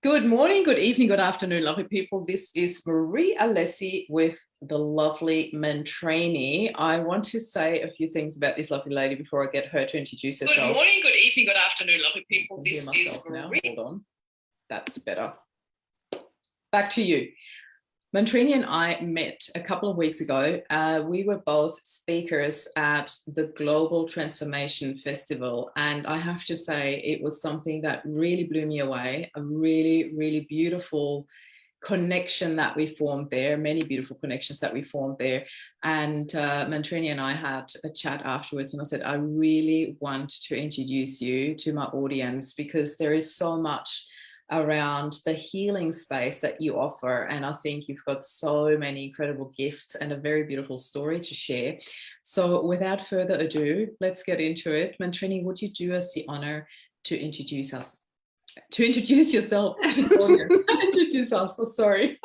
Good morning, good evening, good afternoon, lovely people. This is Marie Alessi with the lovely Mantrini. I want to say a few things about this lovely lady before I get her to introduce herself. Good morning, good evening, good afternoon, lovely people. This is Marie. Hold on. That's better. Back to you. Mantrini and I met a couple of weeks ago. We were both speakers at the Global Transformation Festival. And I have to say, it was something that really blew me away. A really, really beautiful connection that we formed there, many beautiful connections that we formed there. And Mantrini and I had a chat afterwards, and I said, I really want to introduce you to my audience because there is so much around the healing space that you offer. And I think you've got so many incredible gifts and a very beautiful story to share. So without further ado, let's get into it. Mantrini, would you do us the honor to introduce us? To introduce yourself to the audience. Introduce us, so sorry.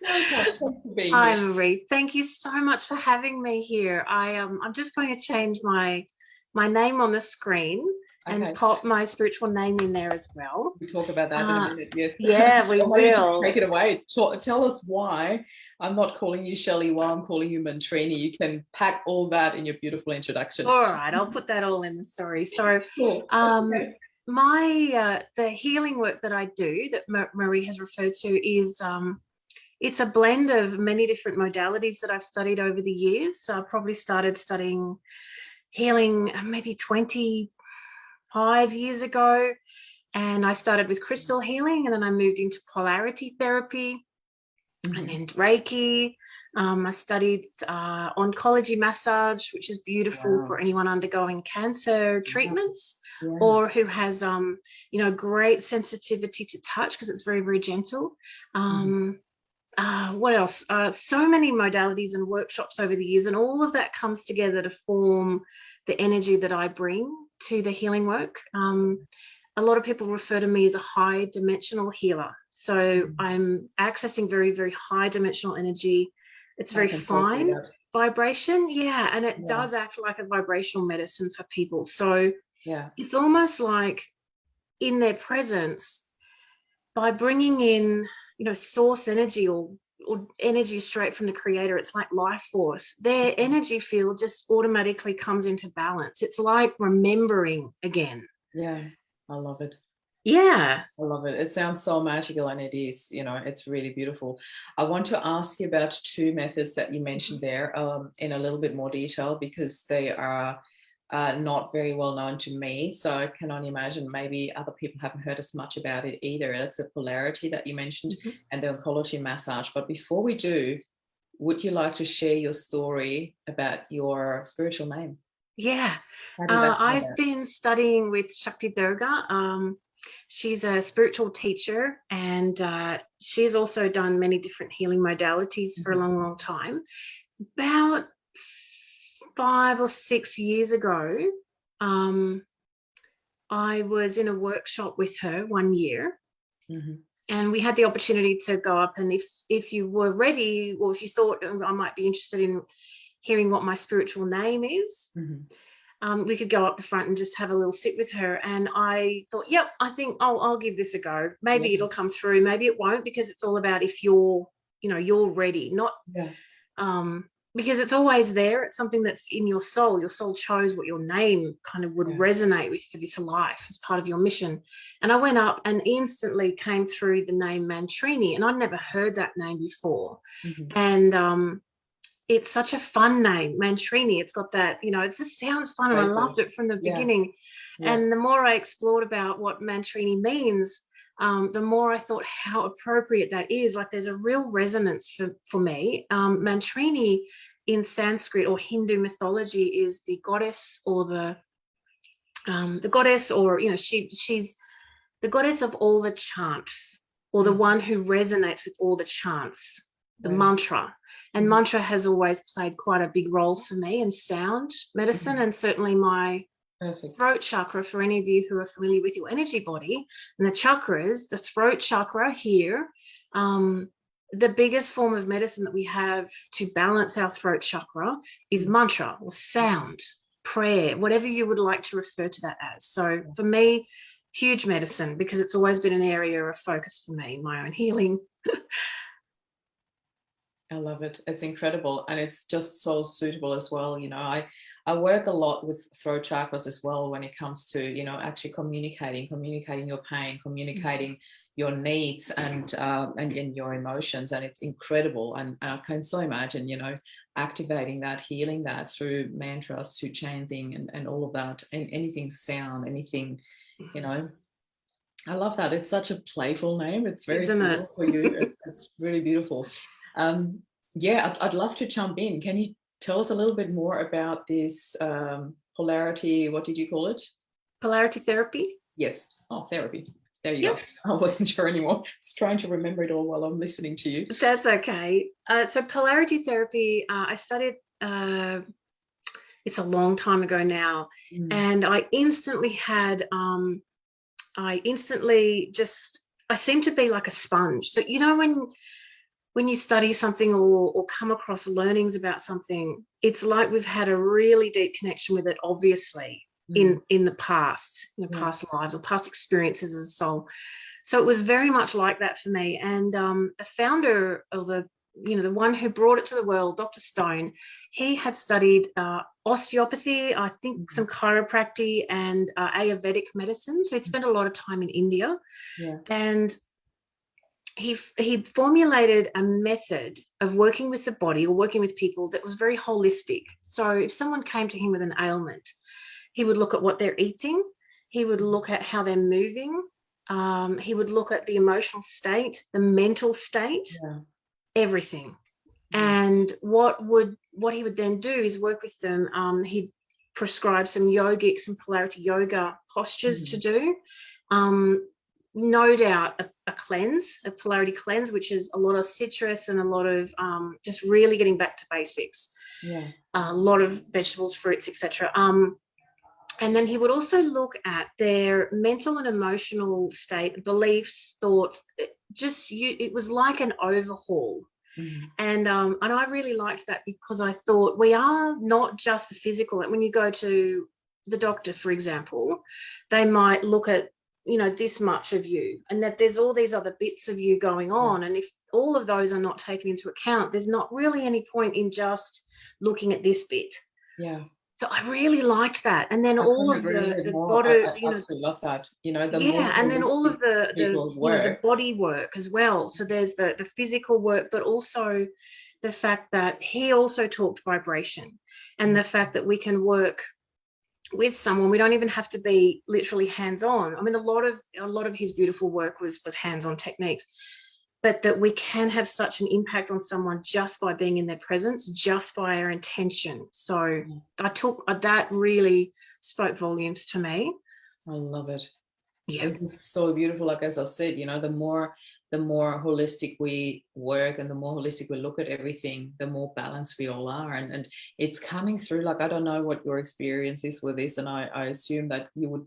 Hi, Marie. Thank you so much for having me here. I'm just going to change my name on the screen. Okay. And pop my spiritual name in there as well. We'll talk about that in a minute, yes. Yeah, we will. Take it away. Tell us why I'm not calling you Shelley, why I'm calling you Mantrini. You can pack all that in your beautiful introduction. All right, I'll put that all in the story. So cool. Okay. The healing work that I do, that Marie has referred to, is it's a blend of many different modalities that I've studied over the years. So I probably started studying healing maybe 25 years ago, and I started with crystal healing, and then I moved into polarity therapy, and then reiki. I studied oncology massage, which is beautiful for anyone undergoing cancer treatments or who has great sensitivity to touch, because it's very, very gentle. What else? So many modalities and workshops over the years, and all of that comes together to form the energy that I bring to the healing work. A lot of people refer to me as a high dimensional healer. So I'm accessing very, very high dimensional energy. It's very fine vibration. Yeah. And it does act like a vibrational medicine for people. So it's almost like in their presence, by bringing in, source energy or energy straight from the creator, it's like life force, their energy field just automatically comes into balance. It's like remembering again. Yeah, I love it. Yeah, I love it. It sounds so magical, and it is, it's really beautiful. I want to ask you about two methods that you mentioned there in a little bit more detail, because they are not very well known to me. So I can only imagine maybe other people haven't heard as much about it either. It's a polarity that you mentioned and the oncology massage. But before we do, would you like to share your story about your spiritual name? Yeah, I've been studying with Shakti Durga. She's a spiritual teacher, and she's also done many different healing modalities for a long, long time. About 5 or 6 years ago, I was in a workshop with her one year, and we had the opportunity to go up, and if you were ready, or if you thought I might be interested in hearing what my spiritual name is, we could go up the front and just have a little sit with her. And I thought, yep, I think I'll give this a go. Maybe it'll come through, maybe it won't, because it's all about if you're ready, not because it's always there. It's something that's in your soul. Your soul chose what your name kind of would resonate with for this life as part of your mission. And I went up and instantly came through the name Mantrini, and I'd never heard that name before. And it's such a fun name, Mantrini. It's got that, it just sounds fun, and I loved it from the beginning. And the more I explored about what Mantrini means, the more I thought how appropriate that is. Like, there's a real resonance for me. Mantrini in Sanskrit or Hindu mythology is the goddess, or the goddess, or she's the goddess of all the chants, or the one who resonates with all the chants. The mantra. And mantra has always played quite a big role for me in sound medicine, and certainly my throat chakra. For any of you who are familiar with your energy body and the chakras, the throat chakra here, the biggest form of medicine that we have to balance our throat chakra is mantra, or sound, prayer, whatever you would like to refer to that as. So for me, huge medicine, because it's always been an area of focus for me, my own healing. I love it. It's incredible. And it's just so suitable as well. You know, I work a lot with throat chakras as well when it comes to, you know, actually communicating your pain, communicating your needs and your emotions. And it's incredible. And I can so imagine, you know, activating that, healing that through mantras, through chanting and all of that, and anything sound, anything, you know. I love that. It's such a playful name. It's very suitable for you. It's really beautiful. Yeah, I'd love to jump in. Can you tell us a little bit more about this polarity? What did you call it? Polarity therapy. Yes. Oh, therapy. There you go. I wasn't sure anymore. I was trying to remember it all while I'm listening to you. That's okay. So polarity therapy, I studied, it's a long time ago now, and I instantly had, I seem to be like a sponge. So, you know, when you study something or come across learnings about something, it's like we've had a really deep connection with it, obviously, in the past, past lives or past experiences as a soul. So it was very much like that for me. And the founder of the one who brought it to the world, Dr. Stone, he had studied osteopathy, I think some chiropractic and Ayurvedic medicine. So he'd spent a lot of time in India. Yeah. And he formulated a method of working with the body or working with people that was very holistic. So if someone came to him with an ailment, he would look at what they're eating. He would look at how they're moving. He would look at the emotional state, the mental state, everything. And what he would then do is work with them. He'd prescribe some yogic, some polarity yoga postures to do. No doubt a cleanse, a polarity cleanse, which is a lot of citrus and a lot of just really getting back to basics. Yeah. A lot of vegetables, fruits, etc. And then he would also look at their mental and emotional state, beliefs, thoughts. It was like an overhaul. And I really liked that, because I thought we are not just the physical. Like when you go to the doctor, for example, they might look at, this much of you, and that there's all these other bits of you going on. And if all of those are not taken into account, there's not really any point in just looking at this bit. Yeah. So I really liked that. And then all of the body, I absolutely love that. And then all of the body work as well. So there's the physical work, but also the fact that he also talked vibration, and the fact that we can work with someone. We don't even have to be literally hands-on. I mean, a lot of his beautiful work was hands-on techniques, but that we can have such an impact on someone just by being in their presence, just by our intention. So that really spoke volumes to me. I love it. Yeah, it's so beautiful. Like, as I said, the more holistic we work and the more holistic we look at everything, the more balanced we all are. And it's coming through. Like, I don't know what your experience is with this, and I assume that you would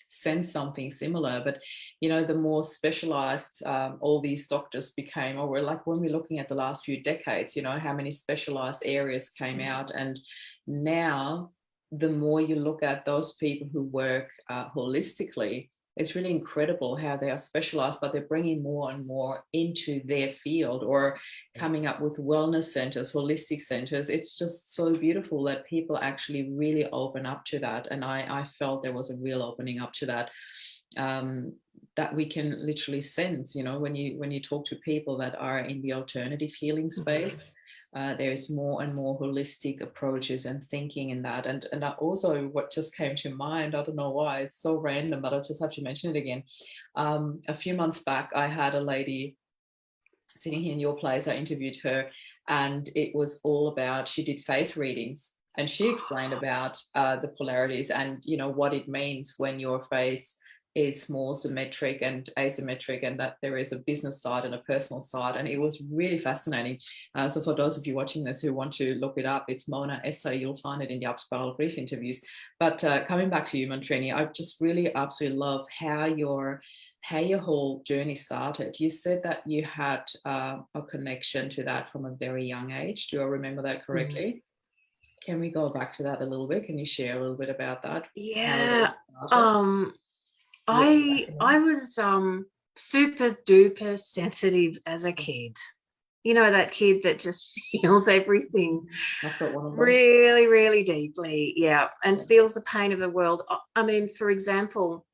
sense something similar, but the more specialized all these doctors became, or like when we're looking at the last few decades, how many specialized areas came out. And now the more you look at those people who work holistically, it's really incredible how they are specialized, but they're bringing more and more into their field, or coming up with wellness centers, holistic centers. It's just so beautiful that people actually really open up to that. And I felt there was a real opening up to that, that we can literally sense, when you talk to people that are in the alternative healing space. There's more and more holistic approaches and thinking in that. And also what just came to mind, I don't know why, it's so random, but I just have to mention it again. A few months back, I had a lady sitting here in your place. I interviewed her, and it was all about, she did face readings, and she explained about the polarities and, what it means when your face is more symmetric and asymmetric, and that there is a business side and a personal side. And it was really fascinating. So for those of you watching this who want to look it up, it's Mona Essay. You'll find it in the Upspiral Brief interviews. But coming back to you, Mantrini, I just really absolutely love how your whole journey started. You said that you had a connection to that from a very young age. Do I remember that correctly? Can we go back to that a little bit? Can you share a little bit about that? Yeah. I was super duper sensitive as a kid. You know, that kid that just feels everything I've got one of those. really, really deeply, and feels the pain of the world. I mean, for example,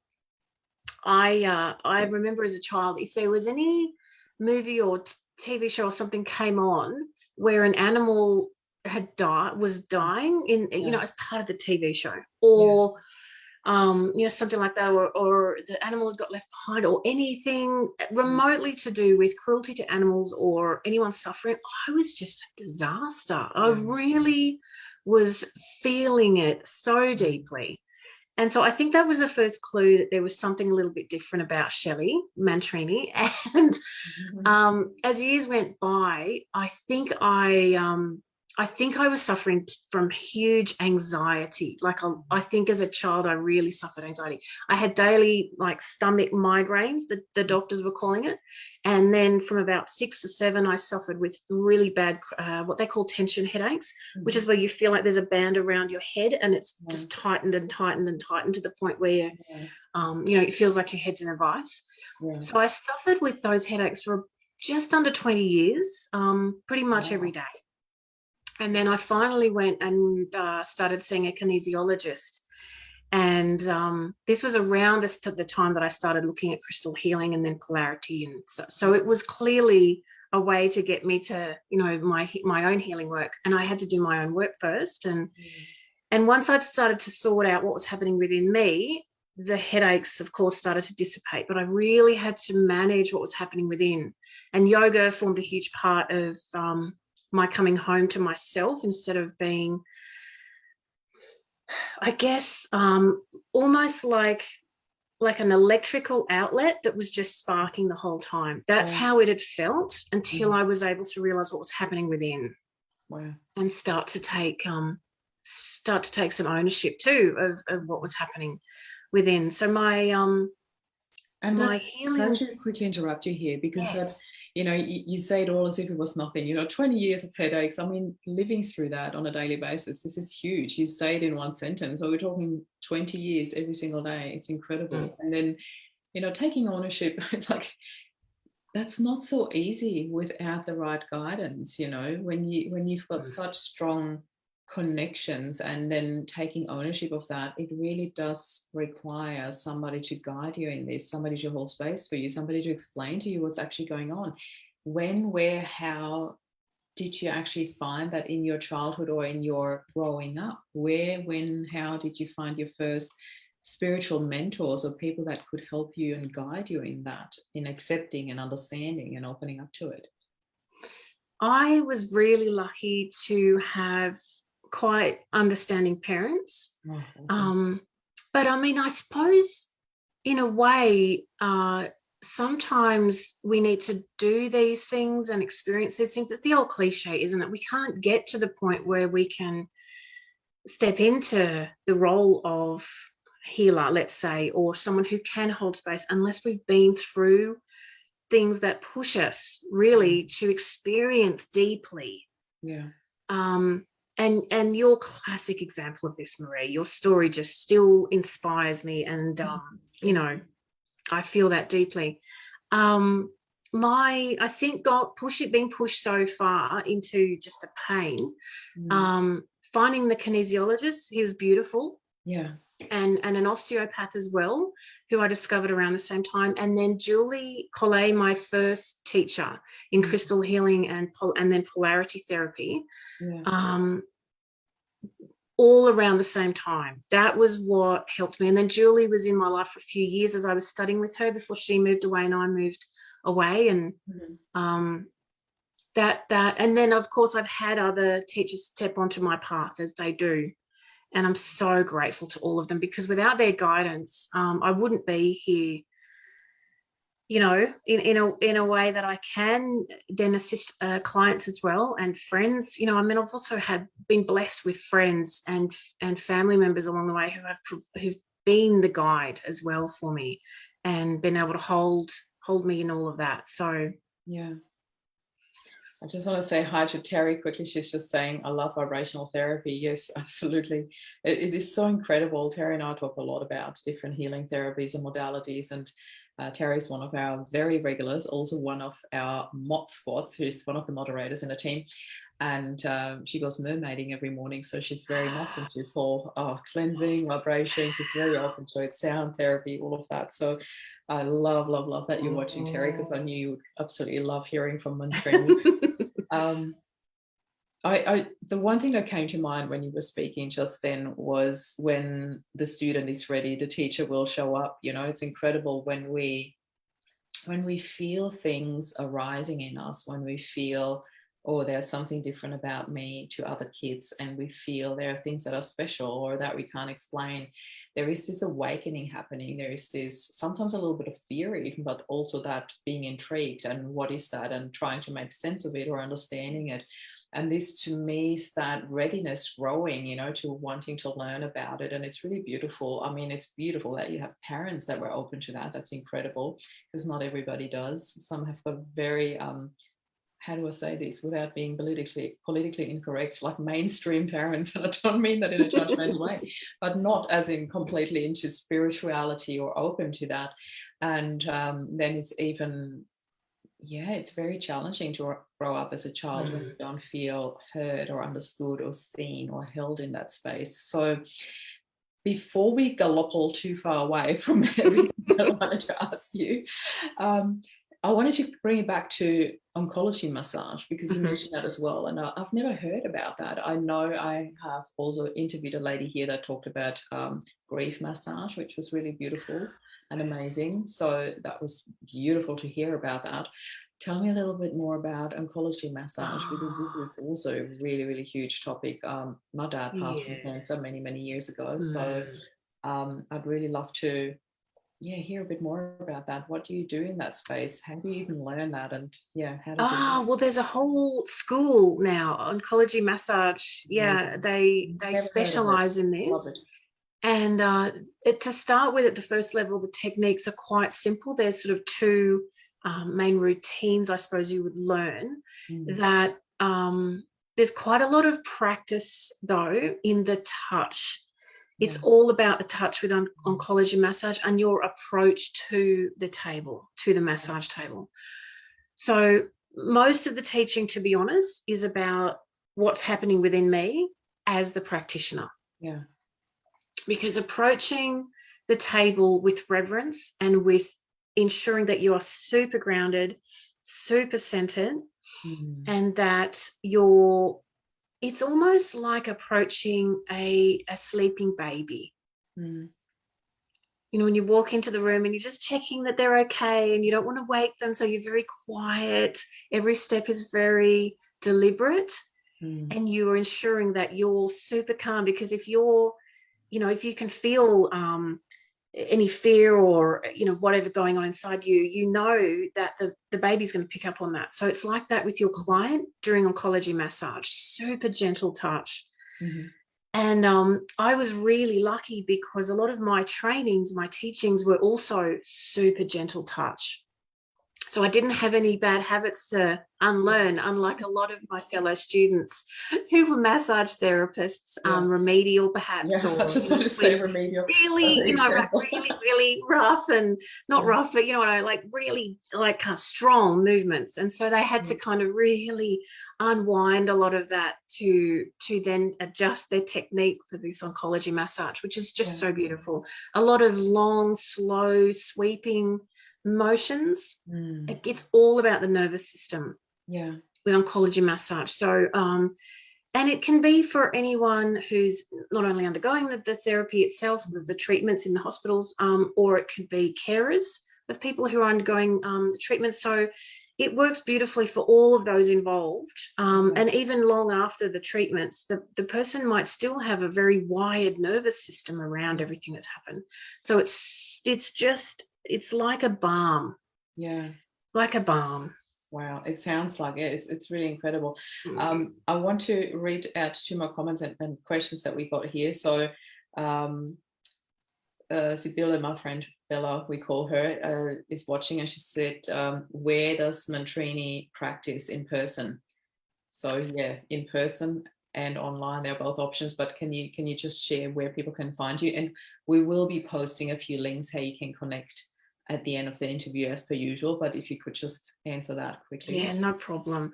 I remember as a child, if there was any movie or TV show or something came on where an animal was dying in as part of the TV show, or something like that, or the animal had got left behind, or anything remotely to do with cruelty to animals or anyone suffering, I was just a disaster. I really was feeling it so deeply. And so I think that was the first clue that there was something a little bit different about Shelley McConaghy. And as years went by, I think I was suffering from huge anxiety. Like I think as a child, I really suffered anxiety. I had daily stomach migraines, the doctors were calling it. And then from about 6 to 7, I suffered with really bad, what they call tension headaches, which is where you feel like there's a band around your head and it's just tightened and tightened and tightened to the point where, it feels like your head's in a vice. Yeah. So I suffered with those headaches for just under 20 years, pretty much every day. And then I finally went and started seeing a kinesiologist. And this was around the time that I started looking at crystal healing and then polarity. And so it was clearly a way to get me to, my own healing work. And I had to do my own work first. And once I'd started to sort out what was happening within me, the headaches, of course, started to dissipate. But I really had to manage what was happening within. And yoga formed a huge part of my coming home to myself, instead of being, I guess, almost like an electrical outlet that was just sparking the whole time. That's how it had felt until I was able to realize what was happening within. Wow. And start to take some ownership too of what was happening within. So my healing. Can I just quickly interrupt you here, because you say it all as if it was nothing. 20 years of headaches. I mean, living through that on a daily basis, this is huge. You say it in one sentence. So we're talking 20 years every single day. It's incredible. And then, taking ownership, it's like, that's not so easy without the right guidance. When you've got such strong connections, and then taking ownership of that, it really does require somebody to guide you in this, somebody to hold space for you, somebody to explain to you what's actually going on. When, where, how did you actually find that in your childhood or in your growing up? Where, when, how did you find your first spiritual mentors or people that could help you and guide you in that, in accepting and understanding and opening up to it? I was really lucky to have quite understanding parents. But I mean, I suppose in a way, sometimes we need to do these things and experience these things. It's the old cliche, isn't it? We can't get to the point where we can step into the role of healer, let's say, or someone who can hold space, unless we've been through things that push us really to experience deeply. And your classic example of this, Marie, your story just still inspires me, and I feel that deeply. I think God being pushed so far into just the pain. Finding the kinesiologist, he was beautiful. And an osteopath as well, who I discovered around the same time. And then Julie Collet, my first teacher in crystal healing and then polarity therapy, all around the same time. That was what helped me. And then Julie was in my life for a few years as I was studying with her before she moved away and I moved away. And that and then of course I've had other teachers step onto my path, as they do. And I'm so grateful to all of them, because without their guidance, I wouldn't be here, in a way that I can then assist clients as well, and friends. I mean, I've also been blessed with friends and family members along the way who've been the guide as well for me, and been able to hold me in all of that. So I just want to say hi to Terry quickly. She's just saying, I love vibrational therapy. Yes, absolutely. It is so incredible. Terry and I talk a lot about different healing therapies and modalities. And Terry's one of our very regulars, also one of our mod squads, who's one of the moderators in the team. And she goes mermaiding every morning. So she's very much into this whole cleansing, vibration. She's very open to it, sound therapy, all of that. So I love that you're watching, Terry, because I knew you would absolutely love hearing from Mantrini. The one thing that came to mind when you were speaking just then was when the student is ready, the teacher will show up. You know, it's incredible when we feel things arising in us, when we feel, oh, there's something different about me to other kids, and we feel there are things that are special or that we can't explain. There is this awakening happening. There is this sometimes a little bit of fear even, but also that being intrigued and what is that, and trying to make sense of it or understanding it. And this to me is that readiness growing, you know, to wanting to learn about it. And it's really beautiful. I mean, it's beautiful that you have parents that were open to that. That's incredible, because not everybody does. Some have got very how do I say this without being politically incorrect, like mainstream parents, and I don't mean that in a judgmental way, but not as in completely into spirituality or open to that. And then it's even, it's very challenging to grow up as a child when you don't feel heard or understood or seen or held in that space. So before we gallop all too far away from everything that I wanted to ask you, I wanted to bring it back to oncology massage, because you mentioned that as well. And I've never heard about that. I know I have also interviewed a lady here that talked about grief massage, which was really beautiful and amazing. So that was beautiful to hear about that. Tell me a little bit more about oncology massage, because this is also a really, really huge topic. My dad passed from cancer many, many years ago. So I'd really love to hear a bit more about that. What do you do in that space? How do you even learn that? And how does it work? Well, there's a whole school now, oncology massage. They specialize in this. And to start with, at the first level, the techniques are quite simple. There's sort of two main routines, I suppose, you would learn. That there's quite a lot of practice, though, in the touch. It's all about the touch with oncology massage and your approach to the table, to the massage table. So most of the teaching, to be honest, is about what's happening within me as the practitioner. Yeah. Because approaching the table with reverence and with ensuring that you are super grounded, super centered, and that it's almost like approaching a sleeping baby. You know, when you walk into the room and you're just checking that they're okay and you don't want to wake them, so you're very quiet. Every step is very deliberate, and you're ensuring that you're super calm, because if you're, you know, if you can feel any fear or, you know, whatever going on inside you, you know that the baby's going to pick up on that. So it's like that with your client during oncology massage, super gentle touch. And I was really lucky because a lot of my trainings, my teachings were also super gentle touch. So I didn't have any bad habits to unlearn, unlike a lot of my fellow students who were massage therapists, remedial perhaps, or I just want to say remedial. Really, you know, like really rough and not rough, but you know what I like, really like kind of strong movements. And so they had to kind of really unwind a lot of that to then adjust their technique for this oncology massage, which is just so beautiful. A lot of long, slow, sweeping motions. It's all about the nervous system with oncology massage. So and it can be for anyone who's not only undergoing the therapy itself, the treatments in the hospitals, or it could be carers of people who are undergoing the treatment. So it works beautifully for all of those involved. And even long after the treatments, the person might still have a very wired nervous system around everything that's happened. So it's like a balm. Like a balm. Wow, it sounds like it. It's really incredible. I want to read out two more comments and questions that we got here. So Sibylla, my friend Bella, we call her, is watching, and she said, where does Mantrini practice in person? So yeah, in person and online, they're both options. But can you just share where people can find you? And we will be posting a few links how you can connect at the end of the interview as per usual. But if you could just answer that quickly. Yeah, no problem.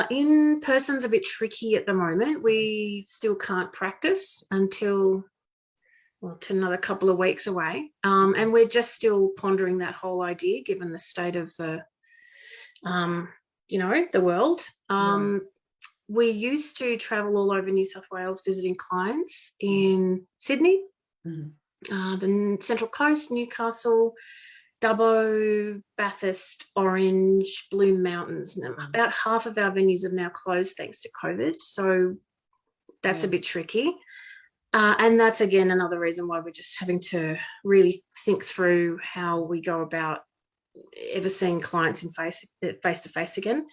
In person's a bit tricky at the moment. We still can't practice until, well, to another couple of weeks away. And we're just still pondering that whole idea, given the state of the, the world. We used to travel all over New South Wales visiting clients in Sydney, the Central Coast, Newcastle, Dubbo, Bathurst, Orange, Blue Mountains. And about half of our venues have now closed thanks to COVID. So that's a bit tricky. And that's, again, another reason why we're just having to really think through how we go about ever seeing clients in face to face again.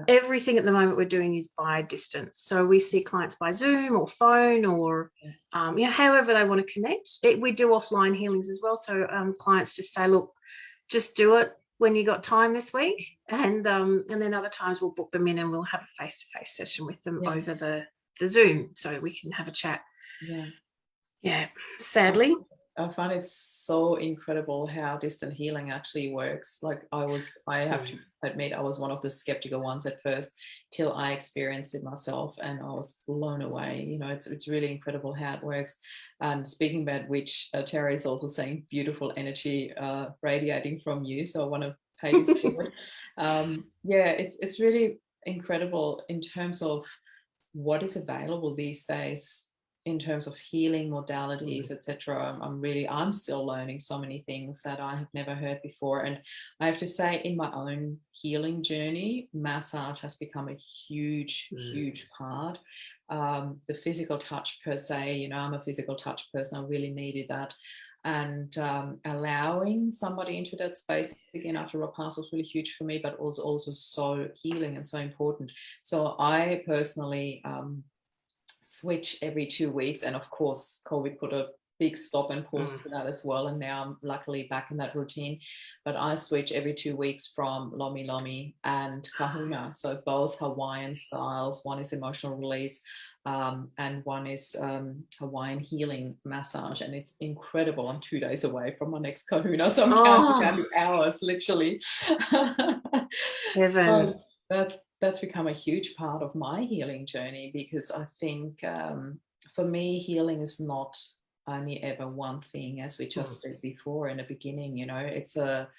Everything at the moment we're doing is by distance, so we see clients by Zoom or phone or however they want to connect. We do offline healings as well, so clients just say, look, just do it when you got time this week, and then other times we'll book them in and we'll have a face-to-face session with them over the Zoom, so we can have a chat. Sadly, I find it so incredible how distant healing actually works. Like I have to admit, I was one of the skeptical ones at first till I experienced it myself, and I was blown away. You know, it's really incredible how it works. And speaking about which, Terry is also saying beautiful energy radiating from you. So I want to pay this forward. It's really incredible in terms of what is available these days in terms of healing modalities, etc. I'm still learning so many things that I have never heard before. And I have to say, in my own healing journey, massage has become a huge part. The physical touch per se, you know, I'm a physical touch person. I really needed that. And allowing somebody into that space again after a pass was really huge for me, but also so healing and so important. So I personally switch every 2 weeks, and of course COVID put a big stop and pause to that as well, and now I'm luckily back in that routine. But I switch every 2 weeks from Lomi Lomi and Kahuna, so both Hawaiian styles. One is emotional release and one is Hawaiian healing massage, and it's incredible. I'm 2 days away from my next Kahuna, so I'm counting down the hours literally. So that's become a huge part of my healing journey, because I think for me, healing is not only ever one thing, as we just said before in the beginning. You know, it's a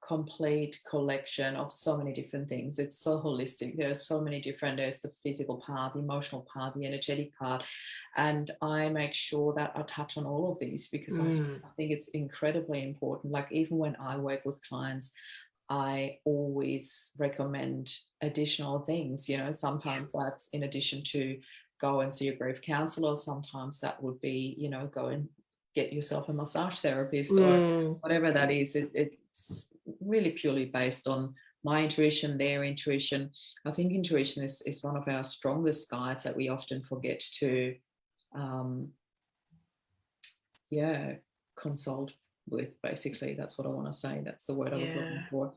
complete collection of so many different things. It's so holistic. There's so many different, there's the physical part, the emotional part, the energetic part, and I make sure that I touch on all of these, because I think it's incredibly important. Like, even when I work with clients, I always recommend additional things. You know, sometimes that's in addition to go and see a grief counselor. Sometimes that would be, you know, go and get yourself a massage therapist or whatever that is. It's really purely based on my intuition, their intuition. I think intuition is one of our strongest guides that we often forget to consult with. Basically, that's what I want to say. That's the word I was looking for.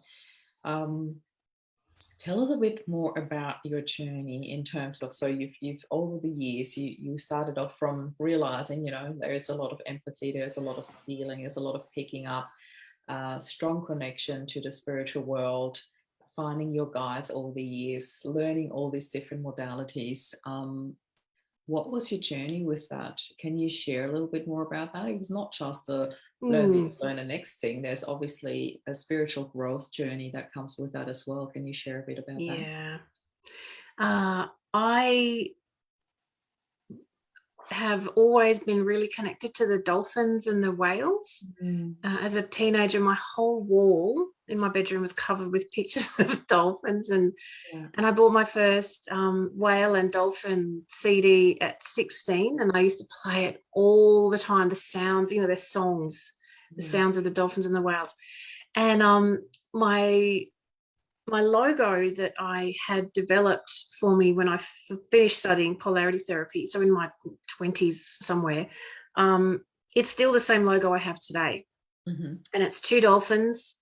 Tell us a bit more about your journey in terms of, so you've over the years, you started off from realizing, you know, there is a lot of empathy, there's a lot of feeling, there's a lot of picking up, strong connection to the spiritual world, finding your guides over the years, learning all these different modalities. What was your journey with that? Can you share a little bit more about that? It was not just a learn the next thing. There's obviously a spiritual growth journey that comes with that as well. Can you share a bit about that? I have always been really connected to the dolphins and the whales. As a teenager, my whole wall in my bedroom was covered with pictures of dolphins, and I bought my first whale and dolphin CD at 16, and I used to play it all the time. The sounds, you know, their songs, the sounds of the dolphins and the whales. And my logo that I had developed for me when I finished studying Polarity Therapy, so in my 20s somewhere, it's still the same logo I have today. And it's two dolphins,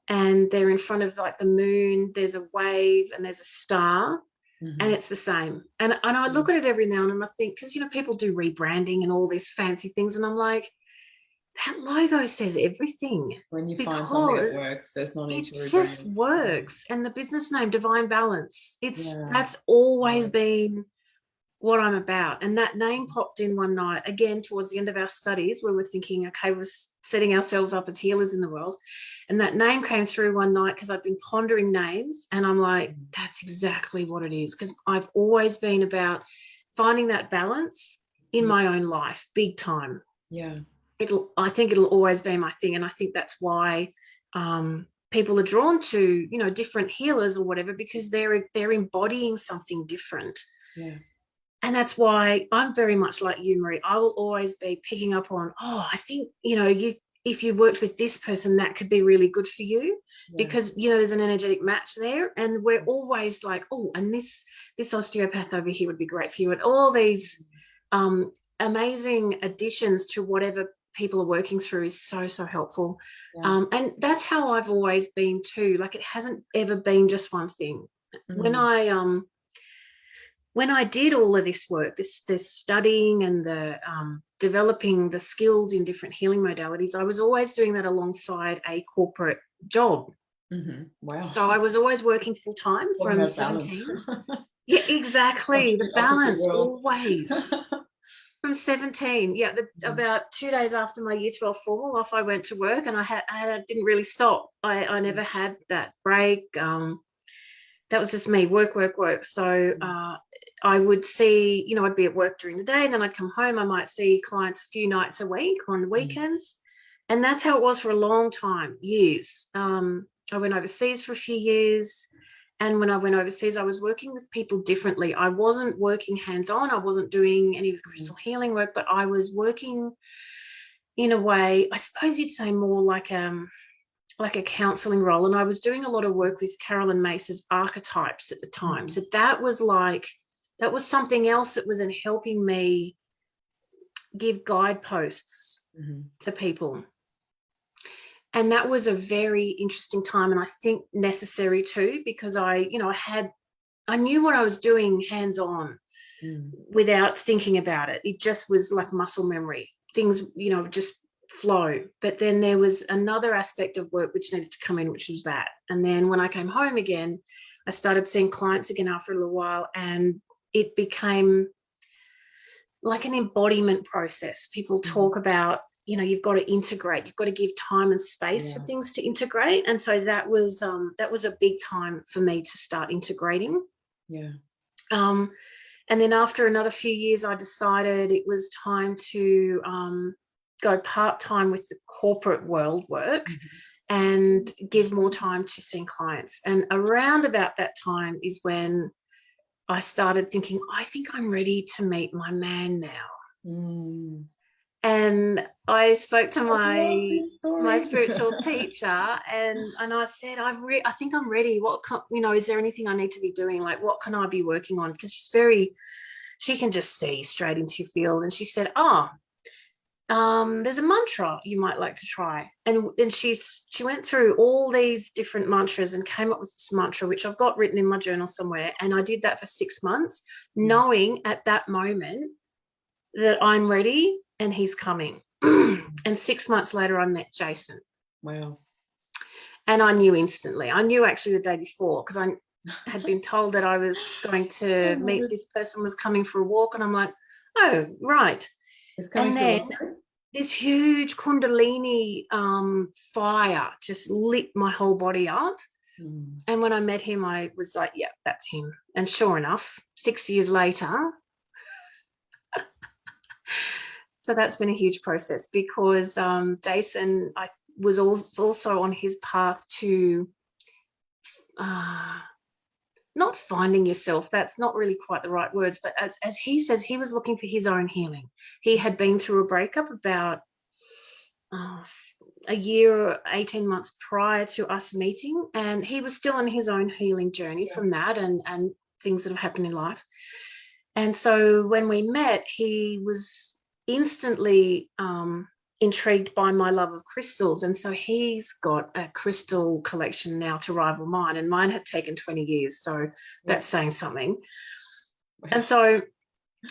and they're in front of like the moon. There's a wave and there's a star. and it's the same. And I look at it every now and then, I think, because, you know, people do rebranding and all these fancy things, and I'm like, that logo says everything. When you find something that works, there's no need to rebrand. It just works. And the business name, Divine Balance, that's always been what I'm about. And that name popped in one night, again, towards the end of our studies, where we're thinking, okay, we're setting ourselves up as healers in the world. And that name came through one night because I've been pondering names, and I'm like, that's exactly what it is. Because I've always been about finding that balance in my own life, big time. Yeah. I think it'll always be my thing. And I think that's why people are drawn to, you know, different healers or whatever, because they're embodying something different. Yeah. And that's why I'm very much like you, Marie. I will always be picking up on, I think, you know, if you worked with this person, that could be really good for you, because, you know, there's an energetic match there. And we're always like, and this osteopath over here would be great for you. And all these amazing additions to whatever people are working through is so, so helpful. Yeah. And that's how I've always been too. Like, it hasn't ever been just one thing. When I did all of this work, this studying and the developing the skills in different healing modalities, I was always doing that alongside a corporate job. Wow. So I was always working full time from 17. Yeah, exactly. The balance always. From 17. Yeah, about 2 days after my year 12 formal, off I went to work, and I didn't really stop. I never had that break. That was just me, work. So I would see, you know, I'd be at work during the day, and then I'd come home. I might see clients a few nights a week on the weekends. And that's how it was for a long time, years. I went overseas for a few years. And when I went overseas, I was working with people differently. I wasn't working hands-on. I wasn't doing any of the crystal healing work, but I was working in a way, I suppose you'd say more like a counseling role. And I was doing a lot of work with Carolyn Mace's archetypes at the time. So that was something else that was in helping me give guideposts to people. And that was a very interesting time, and I think necessary too, because I knew what I was doing hands-on without thinking about it. It just was like muscle memory. Things, you know, just flow. But then there was another aspect of work which needed to come in, which was that. And then when I came home again, I started seeing clients again after a little while, and it became like an embodiment process. People talk about, you know, you've got to integrate, you've got to give time and space for things to integrate. And so that was a big time for me to start integrating. Yeah. And then after another few years, I decided it was time to go part-time with the corporate world work and give more time to seeing clients. And around about that time is when I started thinking, I think I'm ready to meet my man now. And I spoke to my spiritual teacher, and I said, I think I'm ready. Is there anything I need to be doing? Like, what can I be working on? Because she can just see straight into your field. And she said, there's a mantra you might like to try. And she went through all these different mantras and came up with this mantra, which I've got written in my journal somewhere. And I did that for 6 months, knowing at that moment that I'm ready and he's coming. And 6 months later, I met Jason. Wow. And I knew instantly. I knew actually the day before, because I had been told that I was going to meet this person, was coming for a walk. And I'm like, oh, right. And then this huge Kundalini fire just lit my whole body up. And when I met him, I was like, yeah, that's him. And sure enough, 6 years later, so that's been a huge process, because Jason, I was also on his path to not finding yourself. That's not really quite the right words, but as he says, he was looking for his own healing. He had been through a breakup about a year or 18 months prior to us meeting, and he was still on his own healing journey from that and things that have happened in life. And so when we met, he was instantly intrigued by my love of crystals, and so he's got a crystal collection now to rival mine, and mine had taken 20 years, so that's saying something. And so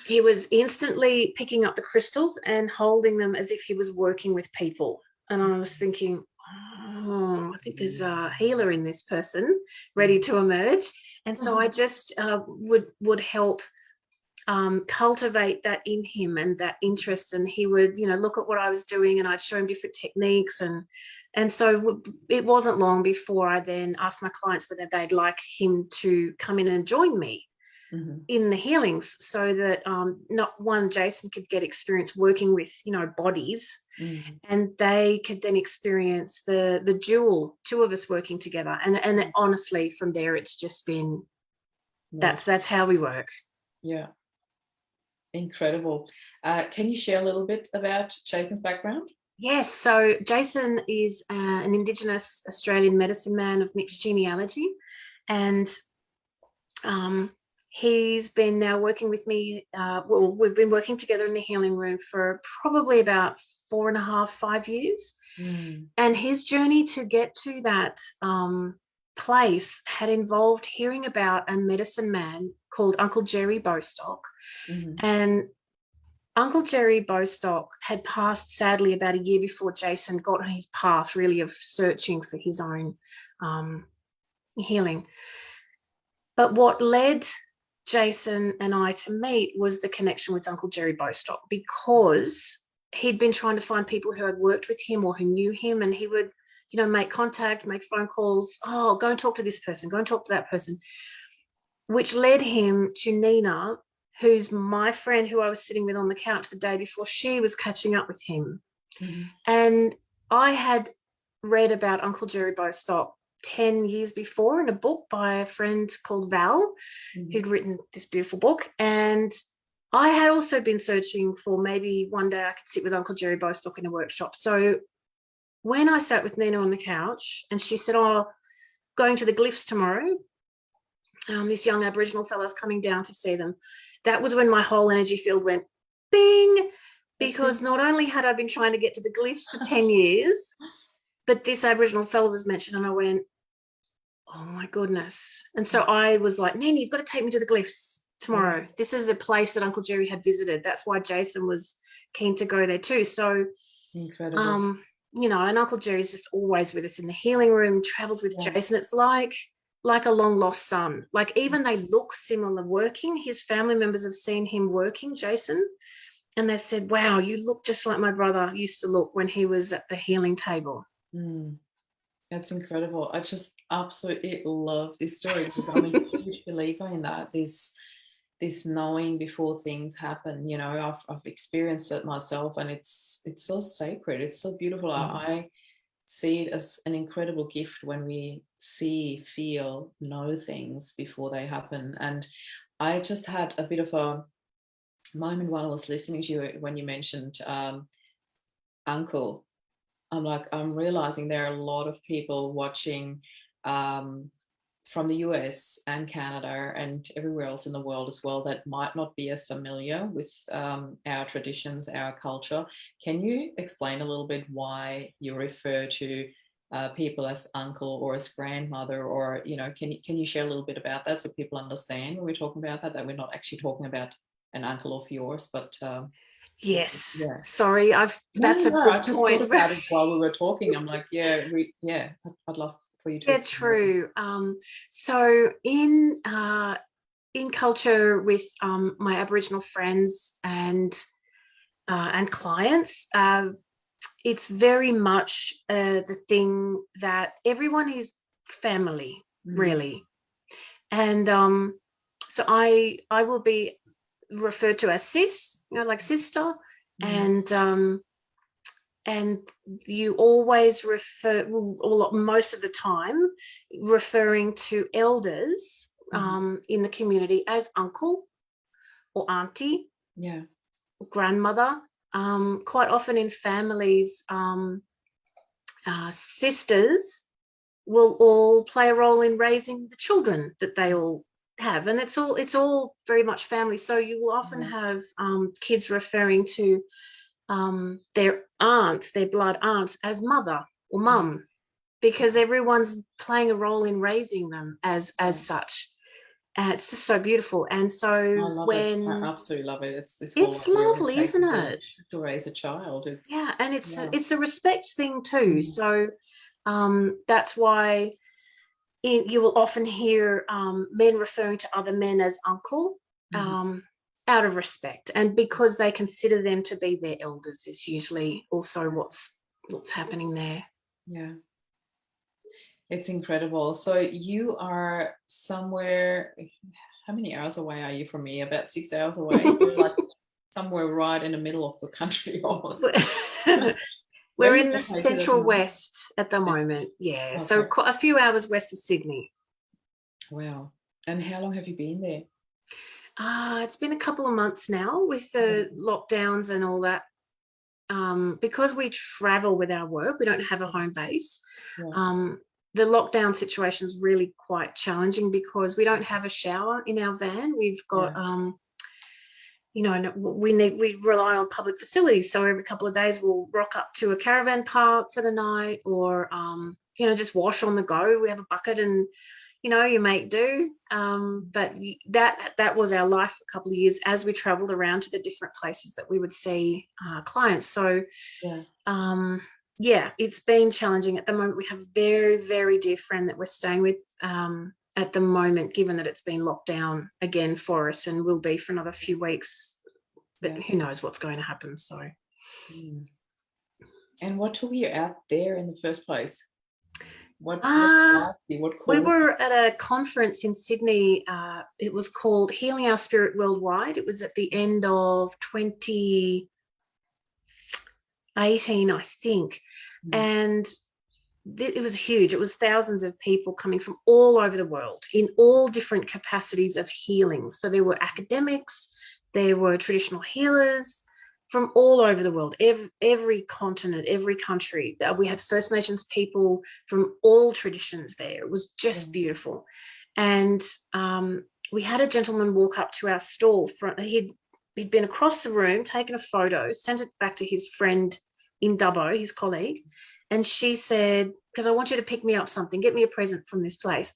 he was instantly picking up the crystals and holding them as if he was working with people, and I was thinking, oh, I think there's a healer in this person ready to emerge. And so I just would help cultivate that in him and that interest, and he would, you know, look at what I was doing, and I'd show him different techniques, and so it wasn't long before I then asked my clients whether they'd like him to come in and join me in the healings, so that not one, Jason could get experience working with, you know, bodies, and they could then experience the dual, two of us working together, and honestly from there it's just been that's how we work. Yeah. Incredible. Can you share a little bit about Jason's background? Yes, so Jason is an Indigenous Australian Medicine Man of mixed genealogy, and he's been now working with me. Well, we've been working together in the healing room for probably about 4.5, 5 years. And his journey to get to that place had involved hearing about a medicine man called Uncle Jerry Bostock. And Uncle Jerry Bostock had passed sadly about a year before Jason got on his path really of searching for his own healing. But what led Jason and I to meet was the connection with Uncle Jerry Bostock, because he'd been trying to find people who had worked with him or who knew him, and he would, you know, make contact, make phone calls. Oh, go and talk to this person, go and talk to that person, which led him to Nina, who's my friend who I was sitting with on the couch the day before she was catching up with him. And I had read about Uncle Jerry Bostock 10 years before in a book by a friend called Val, who'd written this beautiful book. And I had also been searching for maybe one day I could sit with Uncle Jerry Bostock in a workshop. So when I sat with Nina on the couch and she said, oh, going to the glyphs tomorrow, this young Aboriginal fellow's coming down to see them, that was when my whole energy field went bing, because not only had I been trying to get to the glyphs for 10 years, but this Aboriginal fellow was mentioned, and I went, oh my goodness. And so I was like, Nina, you've got to take me to the glyphs tomorrow. This is the place that Uncle Jerry had visited. That's why Jason was keen to go there too. So incredible. You know, and Uncle Jerry's just always with us in the healing room, travels with Jason. It's like a long lost son. Like, even they look similar working. His family members have seen him working, Jason, and they've said, wow, you look just like my brother used to look when he was at the healing table. That's incredible. I just absolutely love this story, because I'm a huge believer in that. This knowing before things happen, you know, I've experienced it myself, and it's so sacred. It's so beautiful. I see it as an incredible gift when we see, feel, know things before they happen. And I just had a bit of a moment while I was listening to you when you mentioned Uncle. I'm realizing there are a lot of people watching from the US and Canada and everywhere else in the world as well that might not be as familiar with our traditions, our culture. Can you explain a little bit why you refer to people as uncle or as grandmother, or, you know, can you share a little bit about that so people understand when we're talking about that we're not actually talking about an uncle of yours, but yes. Yeah. Sorry, that's a good I just point. thought about it while we were talking. I'm like, I'd love for you to. Yeah, true. So in culture with my Aboriginal friends and clients, it's very much the thing that everyone is family, really. And so I will be referred to as sis, you know, like sister, and you always refer, most of the time, referring to elders in the community as uncle or auntie, or grandmother. Quite often in families, sisters will all play a role in raising the children that they all have, and it's all very much family. So you will often have kids referring to their blood aunt as mother or mum, because everyone's playing a role in raising them as such. It's just so beautiful. And so I love it. I absolutely love it. It's this whole it's lovely, isn't it? To raise a child. And it's a respect thing too. So that's why you will often hear men referring to other men as uncle, out of respect, and because they consider them to be their elders is usually also what's happening there. Yeah. It's incredible. So you are somewhere, how many hours away are you from me? About 6 hours away. You're like somewhere right in the middle of the country almost. We're in the central west at the moment. Yeah. Okay. So quite a few hours west of Sydney. Wow. And how long have you been there? It's been a couple of months now with the lockdowns and all that. Because we travel with our work, we don't have a home base. The lockdown situation is really quite challenging because we don't have a shower in our van. We've got, we rely on public facilities. So every couple of days we'll rock up to a caravan park for the night, or, just wash on the go. We have a bucket and, you make do. But that was our life for a couple of years as we traveled around to the different places that we would see clients. So, it's been challenging. At the moment, we have a very, very dear friend that we're staying with at the moment, given that it's been locked down again for us and will be for another few weeks. But who knows what's going to happen. So, And what took you out there in the first place? We were at a conference in Sydney. It was called Healing Our Spirit Worldwide. It was at the end of 2018, I think. And it was huge. It was thousands of people coming from all over the world in all different capacities of healing. So there were academics, there were traditional healers from all over the world, every continent, every country. We had First Nations people from all traditions there. It was just beautiful. And we had a gentleman walk up to our stall. He'd been across the room, taken a photo, sent it back to his friend in Dubbo, his colleague. And she said, because I want you to pick me up something, get me a present from this place.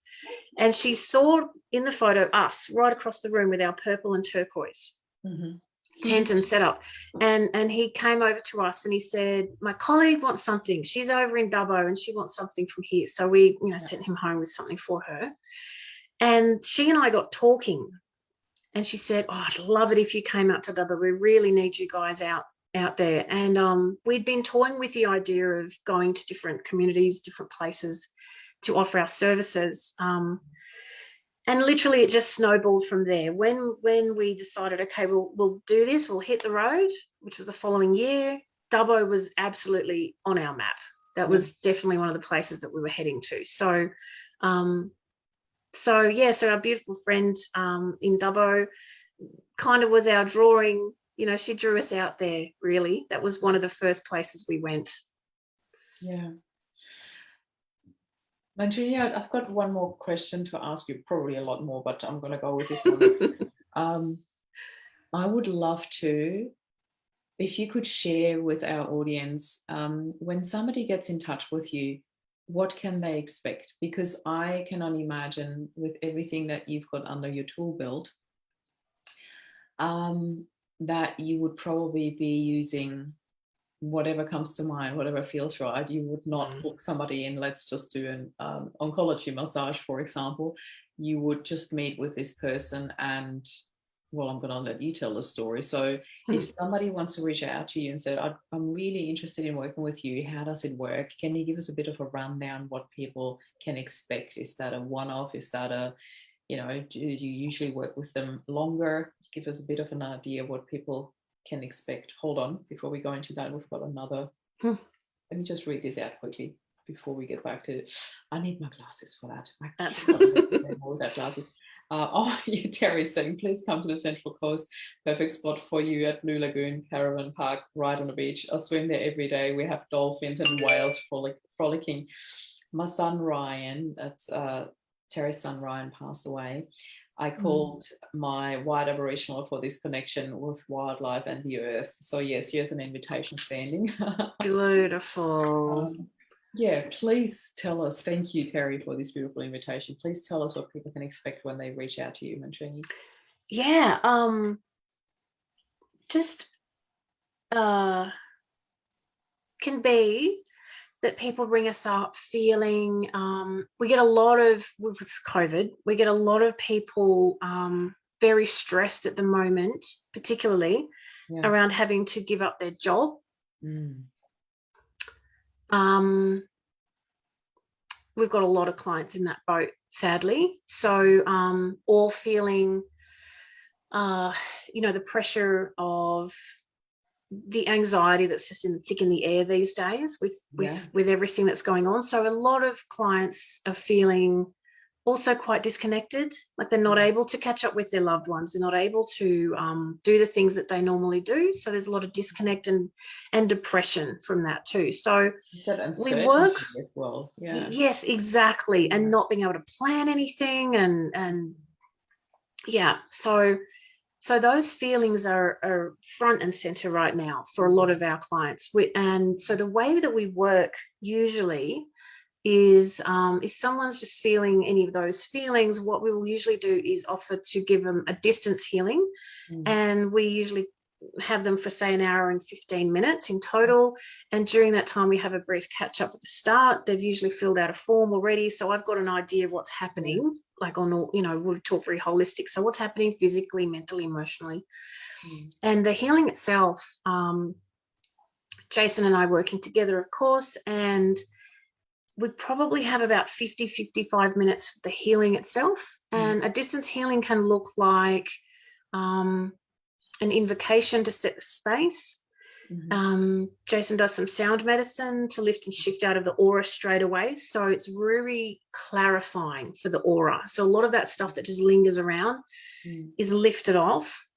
And she saw in the photo us right across the room with our purple and turquoise tent and set up. And he came over to us and he said, my colleague wants something. She's over in Dubbo and she wants something from here. So we sent him home with something for her. And she and I got talking. And she said, I'd love it if you came out to Dubbo. We really need you guys out there. And we'd been toying with the idea of going to different communities, different places to offer our services. And literally it just snowballed from there. When we decided, okay, we'll do this, we'll hit the road, which was the following year, Dubbo was absolutely on our map. That was definitely one of the places that we were heading to. So our beautiful friend in Dubbo kind of was our drawing. She drew us out there, really. That was one of the first places we went. Yeah. Mantrini, I've got one more question to ask you, probably a lot more, but I'm going to go with this one. I would love to, if you could share with our audience, when somebody gets in touch with you, what can they expect? Because I can only imagine with everything that you've got under your tool belt, that you would probably be using whatever comes to mind, whatever feels right. You would not book somebody in, let's just do an oncology massage, for example. You would just meet with this person and, well, I'm going to let you tell the story. So if somebody wants to reach out to you and say, I'm really interested in working with you, how does it work? Can you give us a bit of a rundown what people can expect? Is that a one-off? Is that do you usually work with them longer? Give us a bit of an idea what people can expect. Hold on, before we go into that, we've got another. Let me just read this out quickly before we get back to it. I need my glasses for that. That's more that glasses. Terry's saying, please come to the Central Coast. Perfect spot for you at Blue Lagoon Caravan Park, right on the beach. I swim there every day. We have dolphins and whales frolicking. My son Ryan, that's Terry's son Ryan, passed away. I called my white Aboriginal for this connection with wildlife and the earth. So yes, here's an invitation standing. Beautiful. Yeah, please tell us. Thank you, Terry, for this beautiful invitation. Please tell us what people can expect when they reach out to you, Mantrini. Yeah, just can be that people ring us up feeling, we get a lot of, with COVID, we get a lot of people very stressed at the moment, particularly around having to give up their job. We've got a lot of clients in that boat, sadly. So all feeling, the pressure of the anxiety that's just thick in the air these days with everything that's going on. So a lot of clients are feeling also quite disconnected, like they're not able to catch up with their loved ones. They're not able to do the things that they normally do. So there's a lot of disconnect and depression from that too. So we work as well. Yes, exactly. And not being able to plan anything and so those feelings are front and center right now for a lot of our clients. And so the way that we work usually is if someone's just feeling any of those feelings, what we will usually do is offer to give them a distance healing. And we usually have them for, say, an hour and 15 minutes in total. And during that time, we have a brief catch up at the start. They've usually filled out a form already. So I've got an idea of what's happening, like we'll talk very holistic. So what's happening physically, mentally, emotionally. And the healing itself, Jason and I working together, of course, and we probably have about 55 minutes for the healing itself. And a distance healing can look like an invocation to set the space. Jason does some sound medicine to lift and shift out of the aura straight away. So it's really clarifying for the aura. So a lot of that stuff that just lingers around is lifted off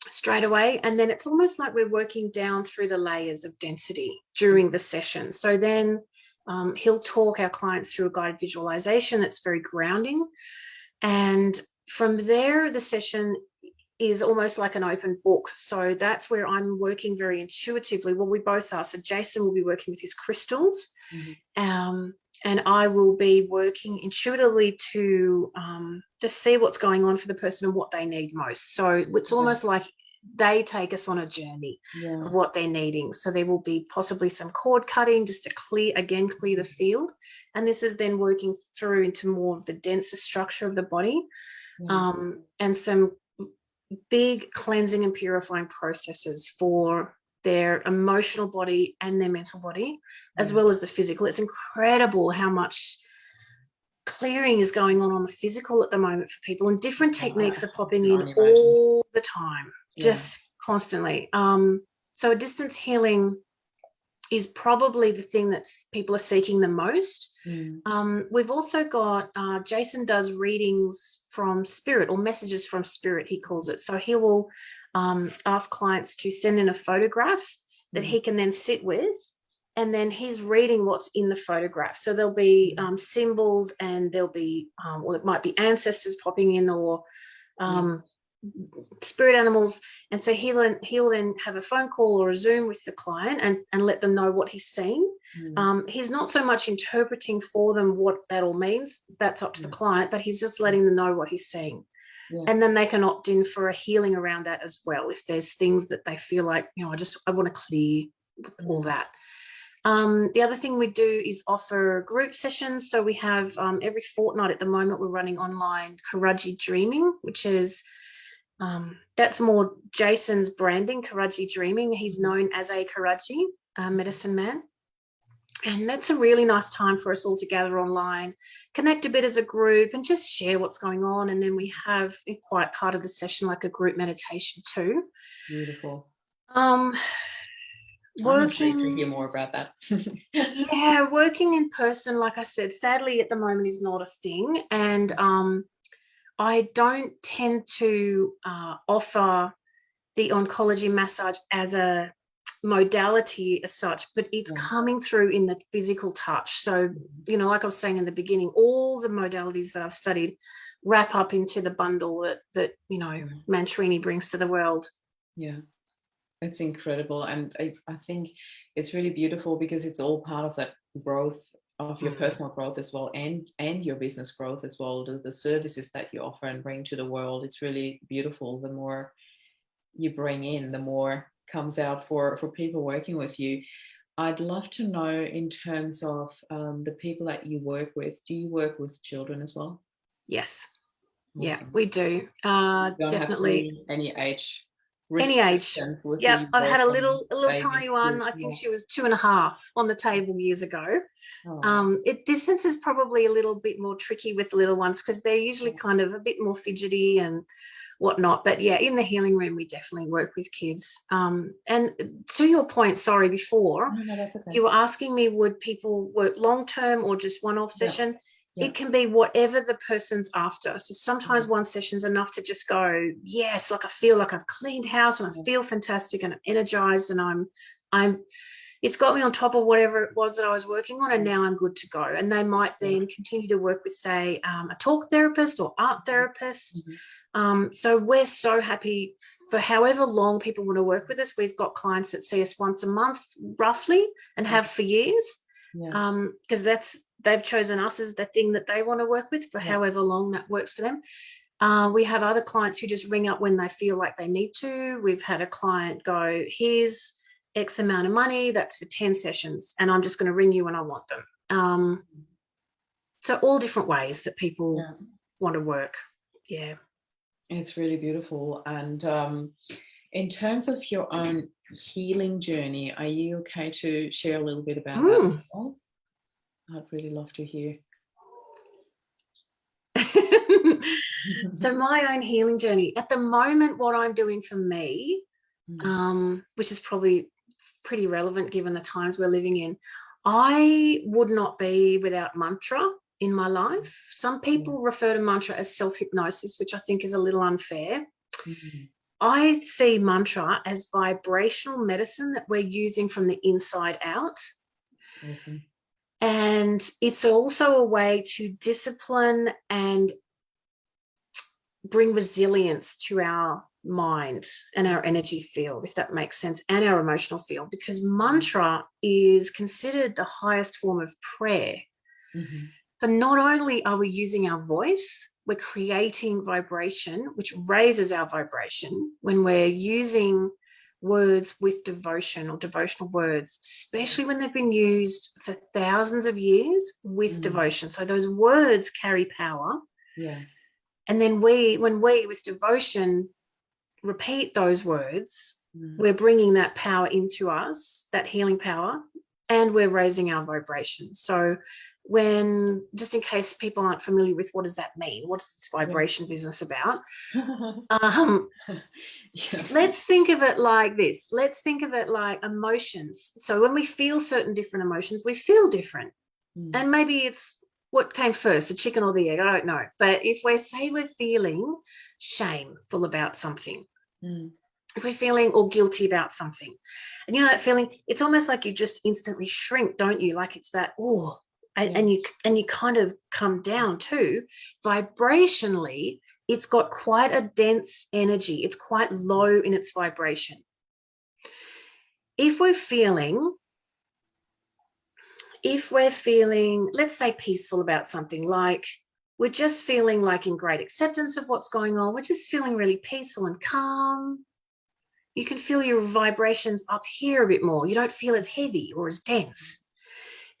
straight away. And then it's almost like we're working down through the layers of density during the session. So then he'll talk our clients through a guided visualization that's very grounding. And from there, the session is almost like an open book. So that's where I'm working very intuitively. Well, we both are. So Jason will be working with his crystals, and I will be working intuitively to just see what's going on for the person and what they need most. So it's almost like they take us on a journey of what they're needing. So there will be possibly some cord cutting just to clear the field. And this is then working through into more of the denser structure of the body, and some big cleansing and purifying processes for their emotional body and their mental body, as well as the physical. It's incredible how much clearing is going on the physical at the moment for people, and different techniques are popping in all the time, just constantly. So a distance healing is probably the thing that people are seeking the most. We've also got, Jason does readings from spirit, or messages from spirit, he calls it. So he will ask clients to send in a photograph that he can then sit with, and then he's reading what's in the photograph. So there'll be symbols, and there'll be, or it might be ancestors popping in, or spirit animals. And so he'll then have a phone call or a Zoom with the client and let them know what he's seeing. He's not so much interpreting for them what that all means. That's up to the client, but he's just letting them know what he's seeing. And then they can opt in for a healing around that as well, if there's things that they feel like, I want to clear all that. The other thing we do is offer group sessions. So we have every fortnight at the moment, we're running online Kurradji Dreaming, which is that's more Jason's branding, Kurradji Dreaming. He's known as a Kurradji medicine man. And that's a really nice time for us all to gather online, connect a bit as a group, and just share what's going on. And then we have a quiet part of the session, like a group meditation too. Beautiful. Working to hear more about that. Working in person, like I said, sadly at the moment is not a thing. And I don't tend to offer the oncology massage as a modality as such, but it's coming through in the physical touch. So, you know, like I was saying in the beginning, all the modalities that I've studied wrap up into the bundle that you know, Mantrini brings to the world. Yeah, it's incredible. And I think it's really beautiful because it's all part of that growth of your personal growth as well, and your business growth as well, the services that you offer and bring to the world. It's really beautiful. The more you bring in, the more comes out for people working with you. I'd love to know, in terms of the people that you work with, do you work with children as well? Yes. Awesome. Yeah, we do. Don't Definitely. have any age. Any age. Yeah, I've had a little tiny one. I think she was 2.5 on the table years ago. Distance is probably a little bit more tricky with little ones because they're usually kind of a bit more fidgety and whatnot. But yeah, in the healing room, we definitely work with kids. And to your point, sorry, before, that's okay. you were asking me, would people work long-term or just one-off session? Yeah. It can be whatever the person's after. So sometimes one session's enough to just go, yes, like I feel like I've cleaned house and I feel fantastic and I'm energized and it's got me on top of whatever it was that I was working on, and now I'm good to go. And they might then continue to work with, say, a talk therapist or art therapist. So we're so happy for however long people want to work with us. We've got clients that see us once a month, roughly, and have for years, because they've chosen us as the thing that they want to work with for however long that works for them. We have other clients who just ring up when they feel like they need to. We've had a client go, here's X amount of money, that's for 10 sessions, and I'm just going to ring you when I want them. So all different ways that people want to work. Yeah. It's really beautiful. And in terms of your own healing journey, are you okay to share a little bit about that as well? I'd really love to hear. So my own healing journey, at the moment, what I'm doing for me, which is probably pretty relevant given the times we're living in, I would not be without mantra in my life. Some people refer to mantra as self-hypnosis, which I think is a little unfair. I see mantra as vibrational medicine that we're using from the inside out. And it's also a way to discipline and bring resilience to our mind and our energy field, if that makes sense, and our emotional field, because mantra is considered the highest form of prayer. So not only are we using our voice, we're creating vibration, which raises our vibration when we're using words with devotion or devotional words, especially when they've been used for thousands of years with devotion. So those words carry power. And then when we with devotion repeat those words, we're bringing that power into us, that healing power, and we're raising our vibration. So when, just in case people aren't familiar with what does that mean, what's this vibration business about, let's think of it like this. Let's think of it like emotions. So when we feel certain different emotions, we feel different. And maybe it's what came first, the chicken or the egg, I don't know. But if we're feeling shameful about something, if we're feeling or guilty about something, and you know that feeling, it's almost like you just instantly shrink, don't you? Like it's that, and you kind of come down too. Vibrationally, it's got quite a dense energy. It's quite low in its vibration. If we're feeling, let's say, peaceful about something, like we're just feeling like in great acceptance of what's going on, we're just feeling really peaceful and calm, you can feel your vibrations up here a bit more. You don't feel as heavy or as dense.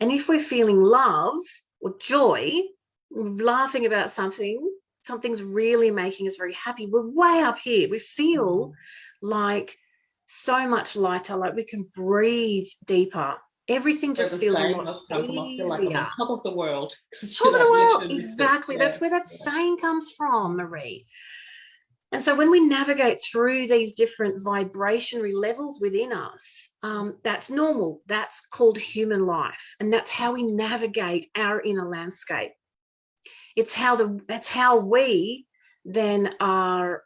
And if we're feeling love or joy, laughing about something's really making us very happy, we're way up here. We feel like so much lighter, like we can breathe deeper. Everything just feels a lot easier. Like I'm on top of the world. Top of the world, exactly. That's where that saying comes from, Marie. And so when we navigate through these different vibrationary levels within us, that's normal. That's called human life. And that's how we navigate our inner landscape. That's how we then are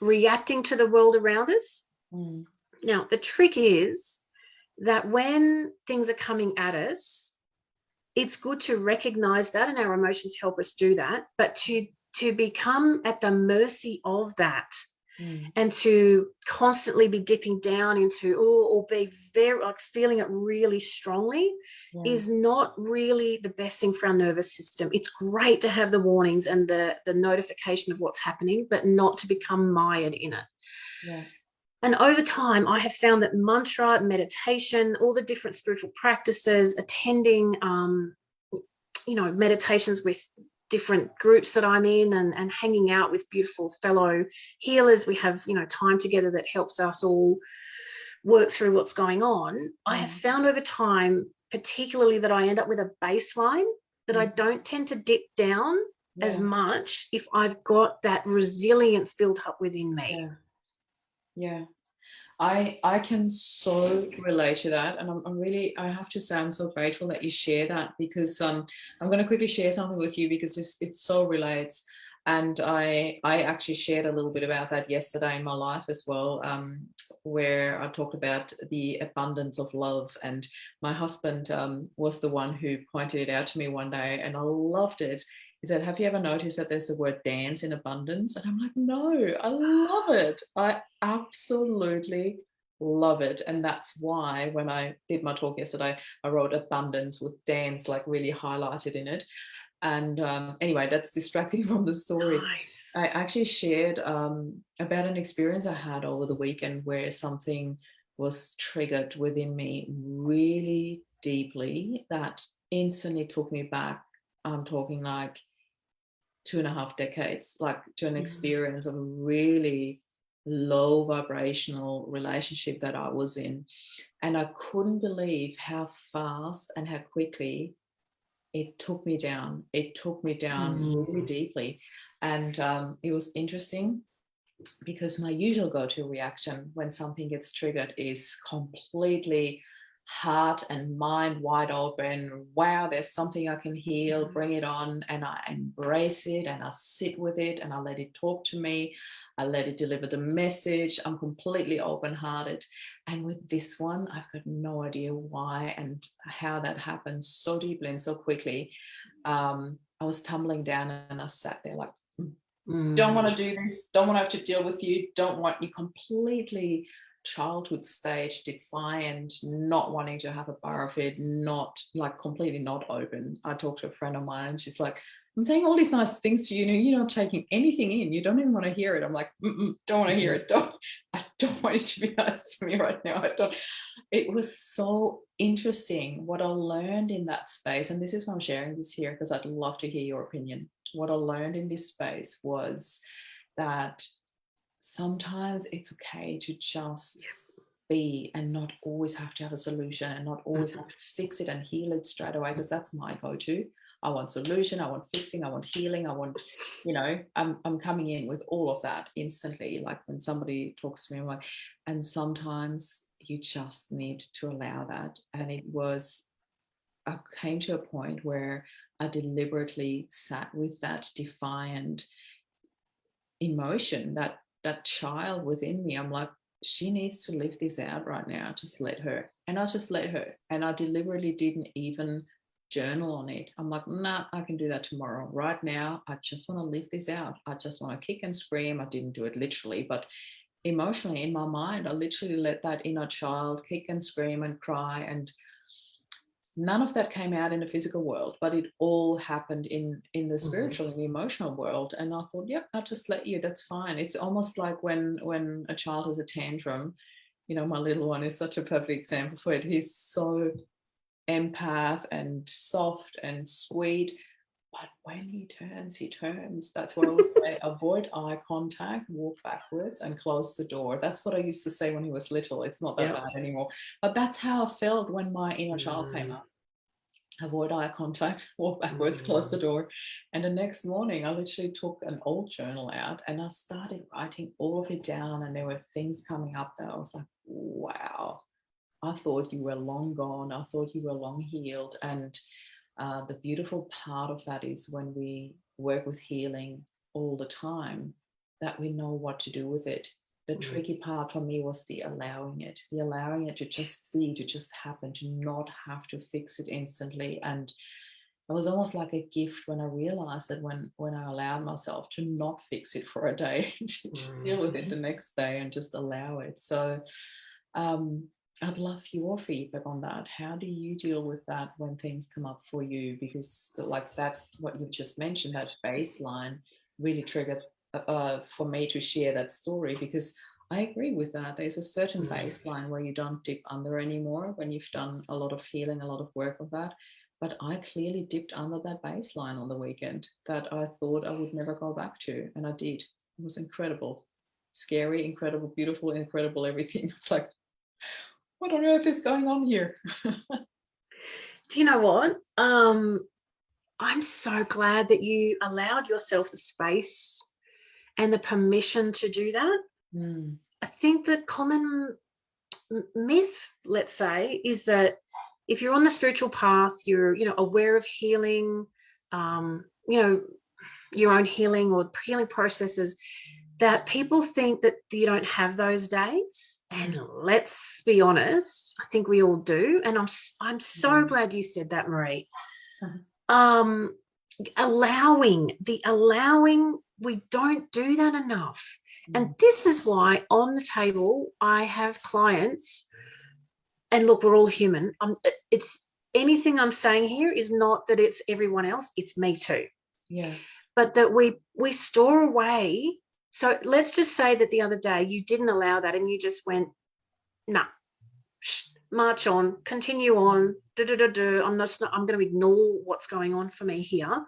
reacting to the world around us. Now, the trick is that when things are coming at us, it's good to recognize that, and our emotions help us do that, but to become at the mercy of that and to constantly be dipping down into or be very like feeling it really strongly is not really the best thing for our nervous system. It's great to have the warnings and the notification of what's happening, but not to become mired in it. Yeah. And over time, I have found that mantra, meditation, all the different spiritual practices, attending, meditations with different groups that I'm in and hanging out with beautiful fellow healers. We have, time together that helps us all work through what's going on. I have found over time, particularly that I end up with a baseline that I don't tend to dip down as much if I've got that resilience built up within me. Yeah. I can so relate to that, and I have to say I'm so grateful that you share that, because I'm going to quickly share something with you because it so relates, and I actually shared a little bit about that yesterday in my life as well, where I talked about the abundance of love, and my husband was the one who pointed it out to me one day, and I loved it. He said, have you ever noticed that there's the word dance in abundance? And I'm like, no, I love it. I absolutely love it. And that's why when I did my talk yesterday, I wrote abundance with dance, like really highlighted in it. And anyway, that's distracting from the story. Nice. I actually shared about an experience I had over the weekend where something was triggered within me really deeply that instantly took me back. I'm talking like 2.5 decades, like to an experience of a really low vibrational relationship that I was in. And I couldn't believe how fast and how quickly it took me down. It took me down really deeply. And it was interesting because my usual go-to reaction when something gets triggered is completely heart and mind wide open. Wow, there's something I can heal, bring it on. And I embrace it and I sit with it and I let it talk to me. I let it deliver the message. I'm completely open-hearted. And with this one, I've got no idea why and how that happened so deeply and so quickly. I was tumbling down and I sat there like, don't want to do this, don't want to have to deal with you, don't want you, completely childhood stage, defiant, not wanting to have a bar of it, not like completely not open. I talked to a friend of mine and she's like, I'm saying all these nice things to you, you're not taking anything in, you don't even want to hear it. I'm like, don't want to hear it, I don't want you to be nice to me right now. It was so interesting what I learned in that space, and this is why I'm sharing this here because I'd love to hear your opinion. What I learned in this space was that sometimes it's okay to just be and not always have to have a solution and not always have to fix it and heal it straight away, because that's my go-to. I want solution, I want fixing, I want healing, I want, I'm coming in with all of that instantly. Like when somebody talks to me, I'm like, and sometimes you just need to allow that. And I came to a point where I deliberately sat with that defiant emotion, that child within me. I'm like, she needs to live this out right now. Just let her. And I just let her. And I deliberately didn't even journal on it. I'm like, nah, I can do that tomorrow. Right now, I just want to live this out. I just want to kick and scream. I didn't do it literally, but emotionally in my mind, I literally let that inner child kick and scream and cry, and none of that came out in the physical world, but it all happened in the spiritual and the emotional world. And I thought, yep, I'll just let you, that's fine. It's almost like when a child has a tantrum, my little one is such a perfect example for it. He's so empath and soft and sweet, but when he turns. That's why I would say avoid eye contact, walk backwards and close the door. That's what I used to say when he was little. It's not that bad anymore, but that's how I felt when my inner child came up. Avoid eye contact, walk backwards, close the door. And the next morning I literally took an old journal out and I started writing all of it down, and there were things coming up that I was like, wow, I thought you were long gone, I thought you were long healed. And the beautiful part of that is when we work with healing all the time, that we know what to do with it. The tricky part for me was the allowing it to just be, to just happen, to not have to fix it instantly. And it was almost like a gift when I realized that when I allowed myself to not fix it for a day, to deal with it the next day and just allow it. So I'd love your feedback on that. How do you deal with that when things come up for you? Because like that, what you just mentioned, that baseline really triggered for me to share that story, because I agree with that. There's a certain baseline where you don't dip under anymore when you've done a lot of healing, a lot of work of that. But I clearly dipped under that baseline on the weekend that I thought I would never go back to. And I did. It was incredible. Scary, incredible, beautiful, incredible, everything. It's like, what on earth is going on here? Do you know what? I'm so glad that you allowed yourself the space and the permission to do that. I think the common myth, let's say, is that if you're on the spiritual path, you're, aware of healing, your own healing or healing processes, that people think that you don't have those days. And let's be honest, I think we all do. And I'm so glad you said that, Marie. Allowing, we don't do that enough. And this is why on the table I have clients, and look, we're all human. It's anything I'm saying here is not that it's everyone else, it's me too. Yeah. But that we store away. So let's just say that the other day you didn't allow that and you just went, nah, march on, continue on, I'm going to ignore what's going on for me here.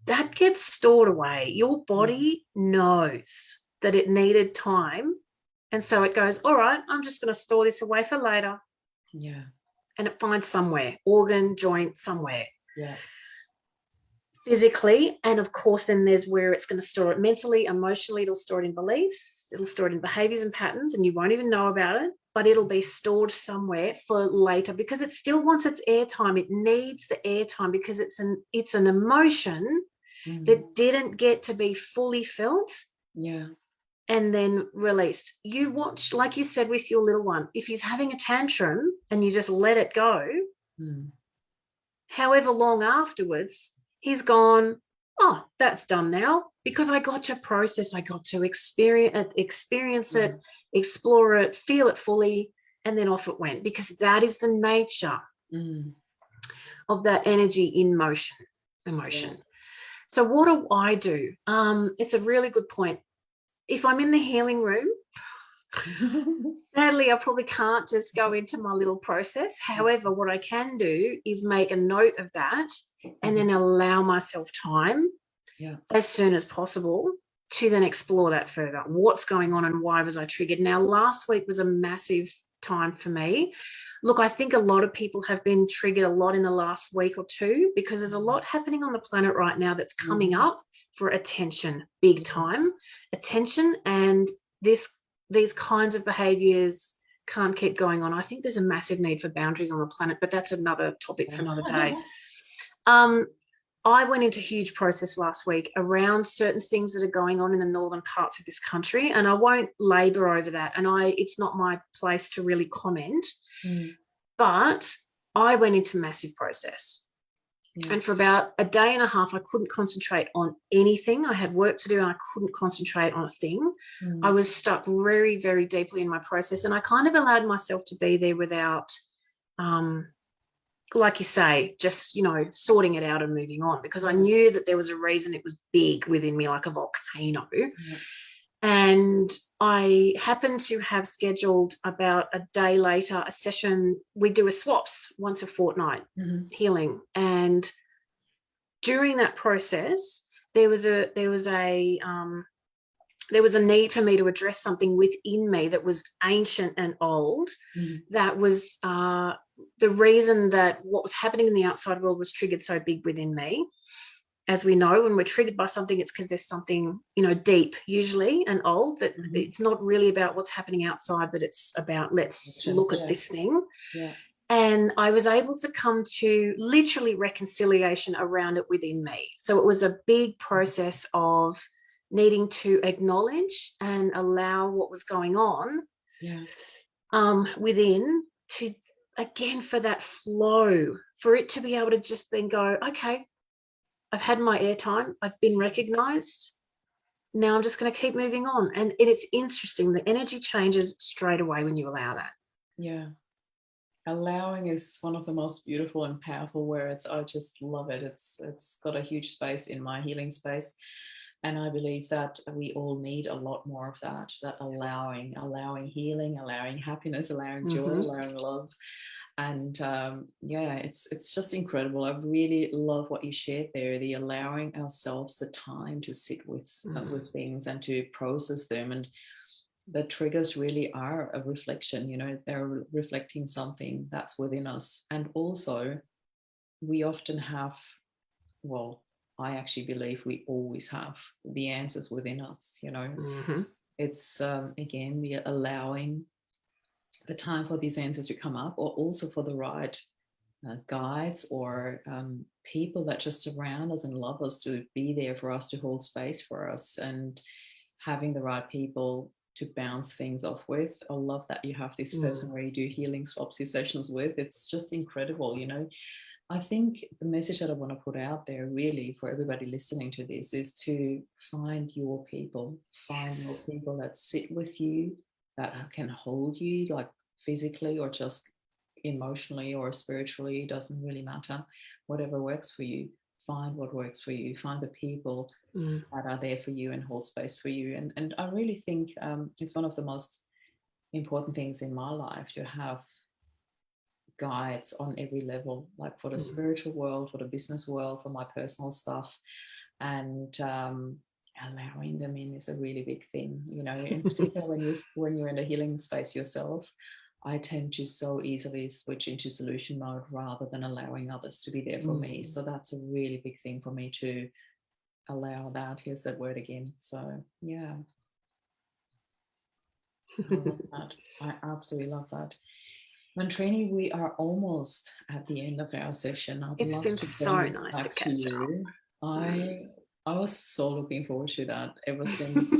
That gets stored away. Your body knows that it needed time. And so it goes, all right, I'm just going to store this away for later. Yeah. And it finds somewhere, organ, joint, somewhere. Yeah. Physically. And of course, then there's where it's going to store it mentally, emotionally. It'll store it in beliefs. It'll store it in behaviors and patterns, and you won't even know about it, but it'll be stored somewhere for later because it still wants its airtime. It needs the airtime because it's an emotion that didn't get to be fully felt. Yeah. And then released. You watch, like you said with your little one, if he's having a tantrum and you just let it go, however long afterwards, he's gone, oh, that's done now, because I got to process, I got to experience it, explore it, feel it fully, and then off it went, because that is the nature of that energy in motion, emotion. Yeah. So what do I do? It's a really good point. If I'm in the healing room, sadly, I probably can't just go into my little process. However, what I can do is make a note of that and then allow myself time as soon as possible to then explore that further. What's going on and why was I triggered? Now, last week was a massive time for me. Look, I think a lot of people have been triggered a lot in the last week or two because there's a lot happening on the planet right now that's coming up for attention, big time attention, and these kinds of behaviors can't keep going on. I think there's a massive need for boundaries on the planet, but that's another topic for another day. I went into a huge process last week around certain things that are going on in the northern parts of this country, and I won't labour over that, and it's not my place to really comment, but I went into massive process. Yeah. And for about a day and a half, I couldn't concentrate on anything. I had work to do and I couldn't concentrate on a thing. I was stuck very, very deeply in my process, and I kind of allowed myself to be there without, like you say, just, sorting it out and moving on, because I knew that there was a reason. It was big within me, like a volcano. Yeah. And I happened to have scheduled about a day later a session. We do a swaps once a fortnight, healing. And during that process, there was a need for me to address something within me that was ancient and old. That was the reason that what was happening in the outside world was triggered so big within me. As we know, when we're triggered by something, it's because there's something, deep usually and old, that it's not really about what's happening outside, but it's about let's look at this thing. Yeah. And I was able to come to literally reconciliation around it within me. So it was a big process of needing to acknowledge and allow what was going on within, to again, for that flow, for it to be able to just then go, okay, I've had my airtime, I've been recognized, now I'm just going to keep moving on. And it's interesting, the energy changes straight away when you allow that. Yeah. Allowing is one of the most beautiful and powerful words. I just love it. It's got a huge space in my healing space. And I believe that we all need a lot more of that allowing healing, allowing happiness, allowing joy, allowing love. And it's just incredible. I really love what you shared there, the allowing ourselves the time to sit with things and to process them. And the triggers really are a reflection, you know, they're reflecting something that's within us. And also we often have, well, I actually believe we always have the answers within us, you know. It's again, the allowing the time for these answers to come up, or also for the right guides or people that just surround us and love us, to be there for us, to hold space for us, and having the right people to bounce things off with. I love that you have this person where you do healing swapsy sessions with. It's just incredible, you know. I think the message that I want to put out there really for everybody listening to this is to find your people, find your people that sit with you, that can hold you, like physically or just emotionally or spiritually, doesn't really matter. Whatever works for you, find what works for you, find the people that are there for you and hold space for you. And I really think it's one of the most important things in my life to have guides on every level, like for the spiritual world, for the business world, for my personal stuff. And allowing them in is a really big thing, you know. In particular when you're in the healing space yourself, I tend to so easily switch into solution mode rather than allowing others to be there for me. So that's a really big thing for me, to allow that. Here's that word again. So yeah, I love that. I absolutely love that. Mantrini, we are almost at the end of our session. It's been so nice to catch up. I was so looking forward to that ever since.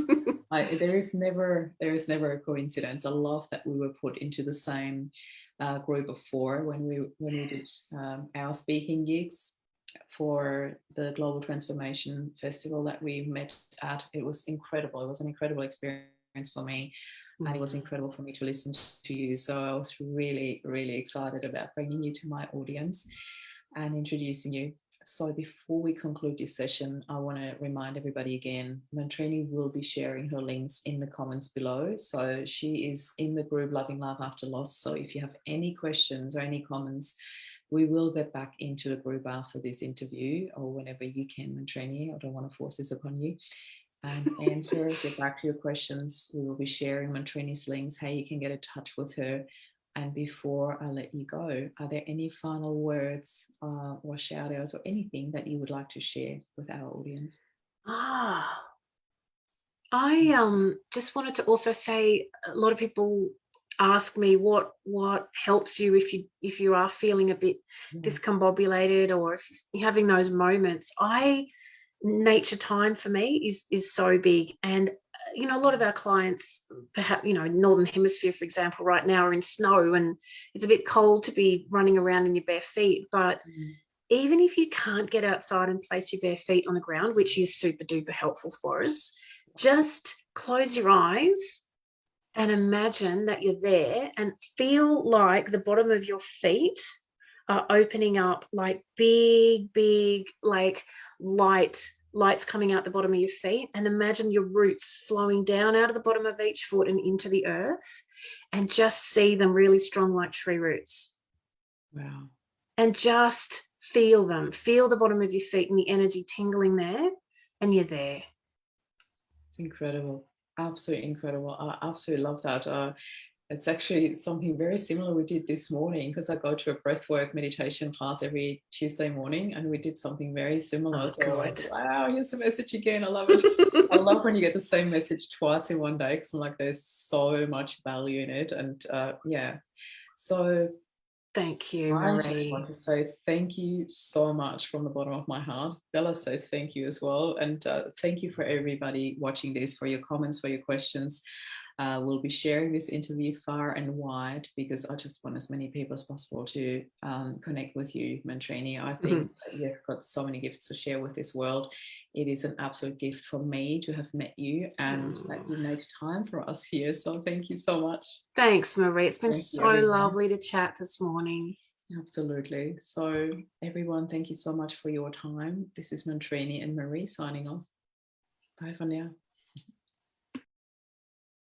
There is never a coincidence. I love that we were put into the same group of 4 when we did our speaking gigs for the Global Transformation Festival that we met at. It was incredible. It was an incredible experience for me. And it was incredible for me to listen to you. So I was really, really excited about bringing you to my audience and introducing you. So before we conclude this session, I want to remind everybody again, Mantrini will be sharing her links in the comments below. So she is in the group Loving Life After Loss. So if you have any questions or any comments, we will get back into the group after this interview, or whenever you can, Mantrini. I don't want to force this upon you. And get back to your questions. We will be sharing Mantrini's links, how you can get in touch with her. And before I let you go, are there any final words or shout outs or anything that you would like to share with our audience? I just wanted to also say, a lot of people ask me what helps you if you are feeling a bit discombobulated, or if you're having those moments. Nature time for me is so big. And you know, a lot of our clients, perhaps, you know, Northern Hemisphere, for example, right now are in snow and it's a bit cold to be running around in your bare feet. But even if you can't get outside and place your bare feet on the ground, which is super duper helpful for us, just close your eyes and imagine that you're there and feel like the bottom of your feet are opening up, like big, like lights coming out the bottom of your feet, and imagine your roots flowing down out of the bottom of each foot and into the earth, and just see them really strong like tree roots. Wow. And just feel them, feel the bottom of your feet and the energy tingling there, and you're there. It's incredible. Absolutely incredible. I absolutely love that. It's actually something very similar we did this morning, because I go to a breathwork meditation class every Tuesday morning, and we did something very similar. So like, wow, here's the message again. I love it. I love when you get the same message twice in one day, because I'm like, there's so much value in it. And yeah, so Thank you, I Marie. just want to say thank you so much from the bottom of my heart. Bella says thank you as well. And thank you for everybody watching this, for your comments, for your questions. We'll be sharing this interview far and wide because I just want as many people as possible to connect with you, Mantrini. I think that you've got so many gifts to share with this world. It is an absolute gift for me to have met you and that you make time for us here. So thank you so much. Thanks, Marie. It's been so lovely to chat this morning. Absolutely. So everyone, thank you so much for your time. This is Mantrini and Marie signing off. Bye for now.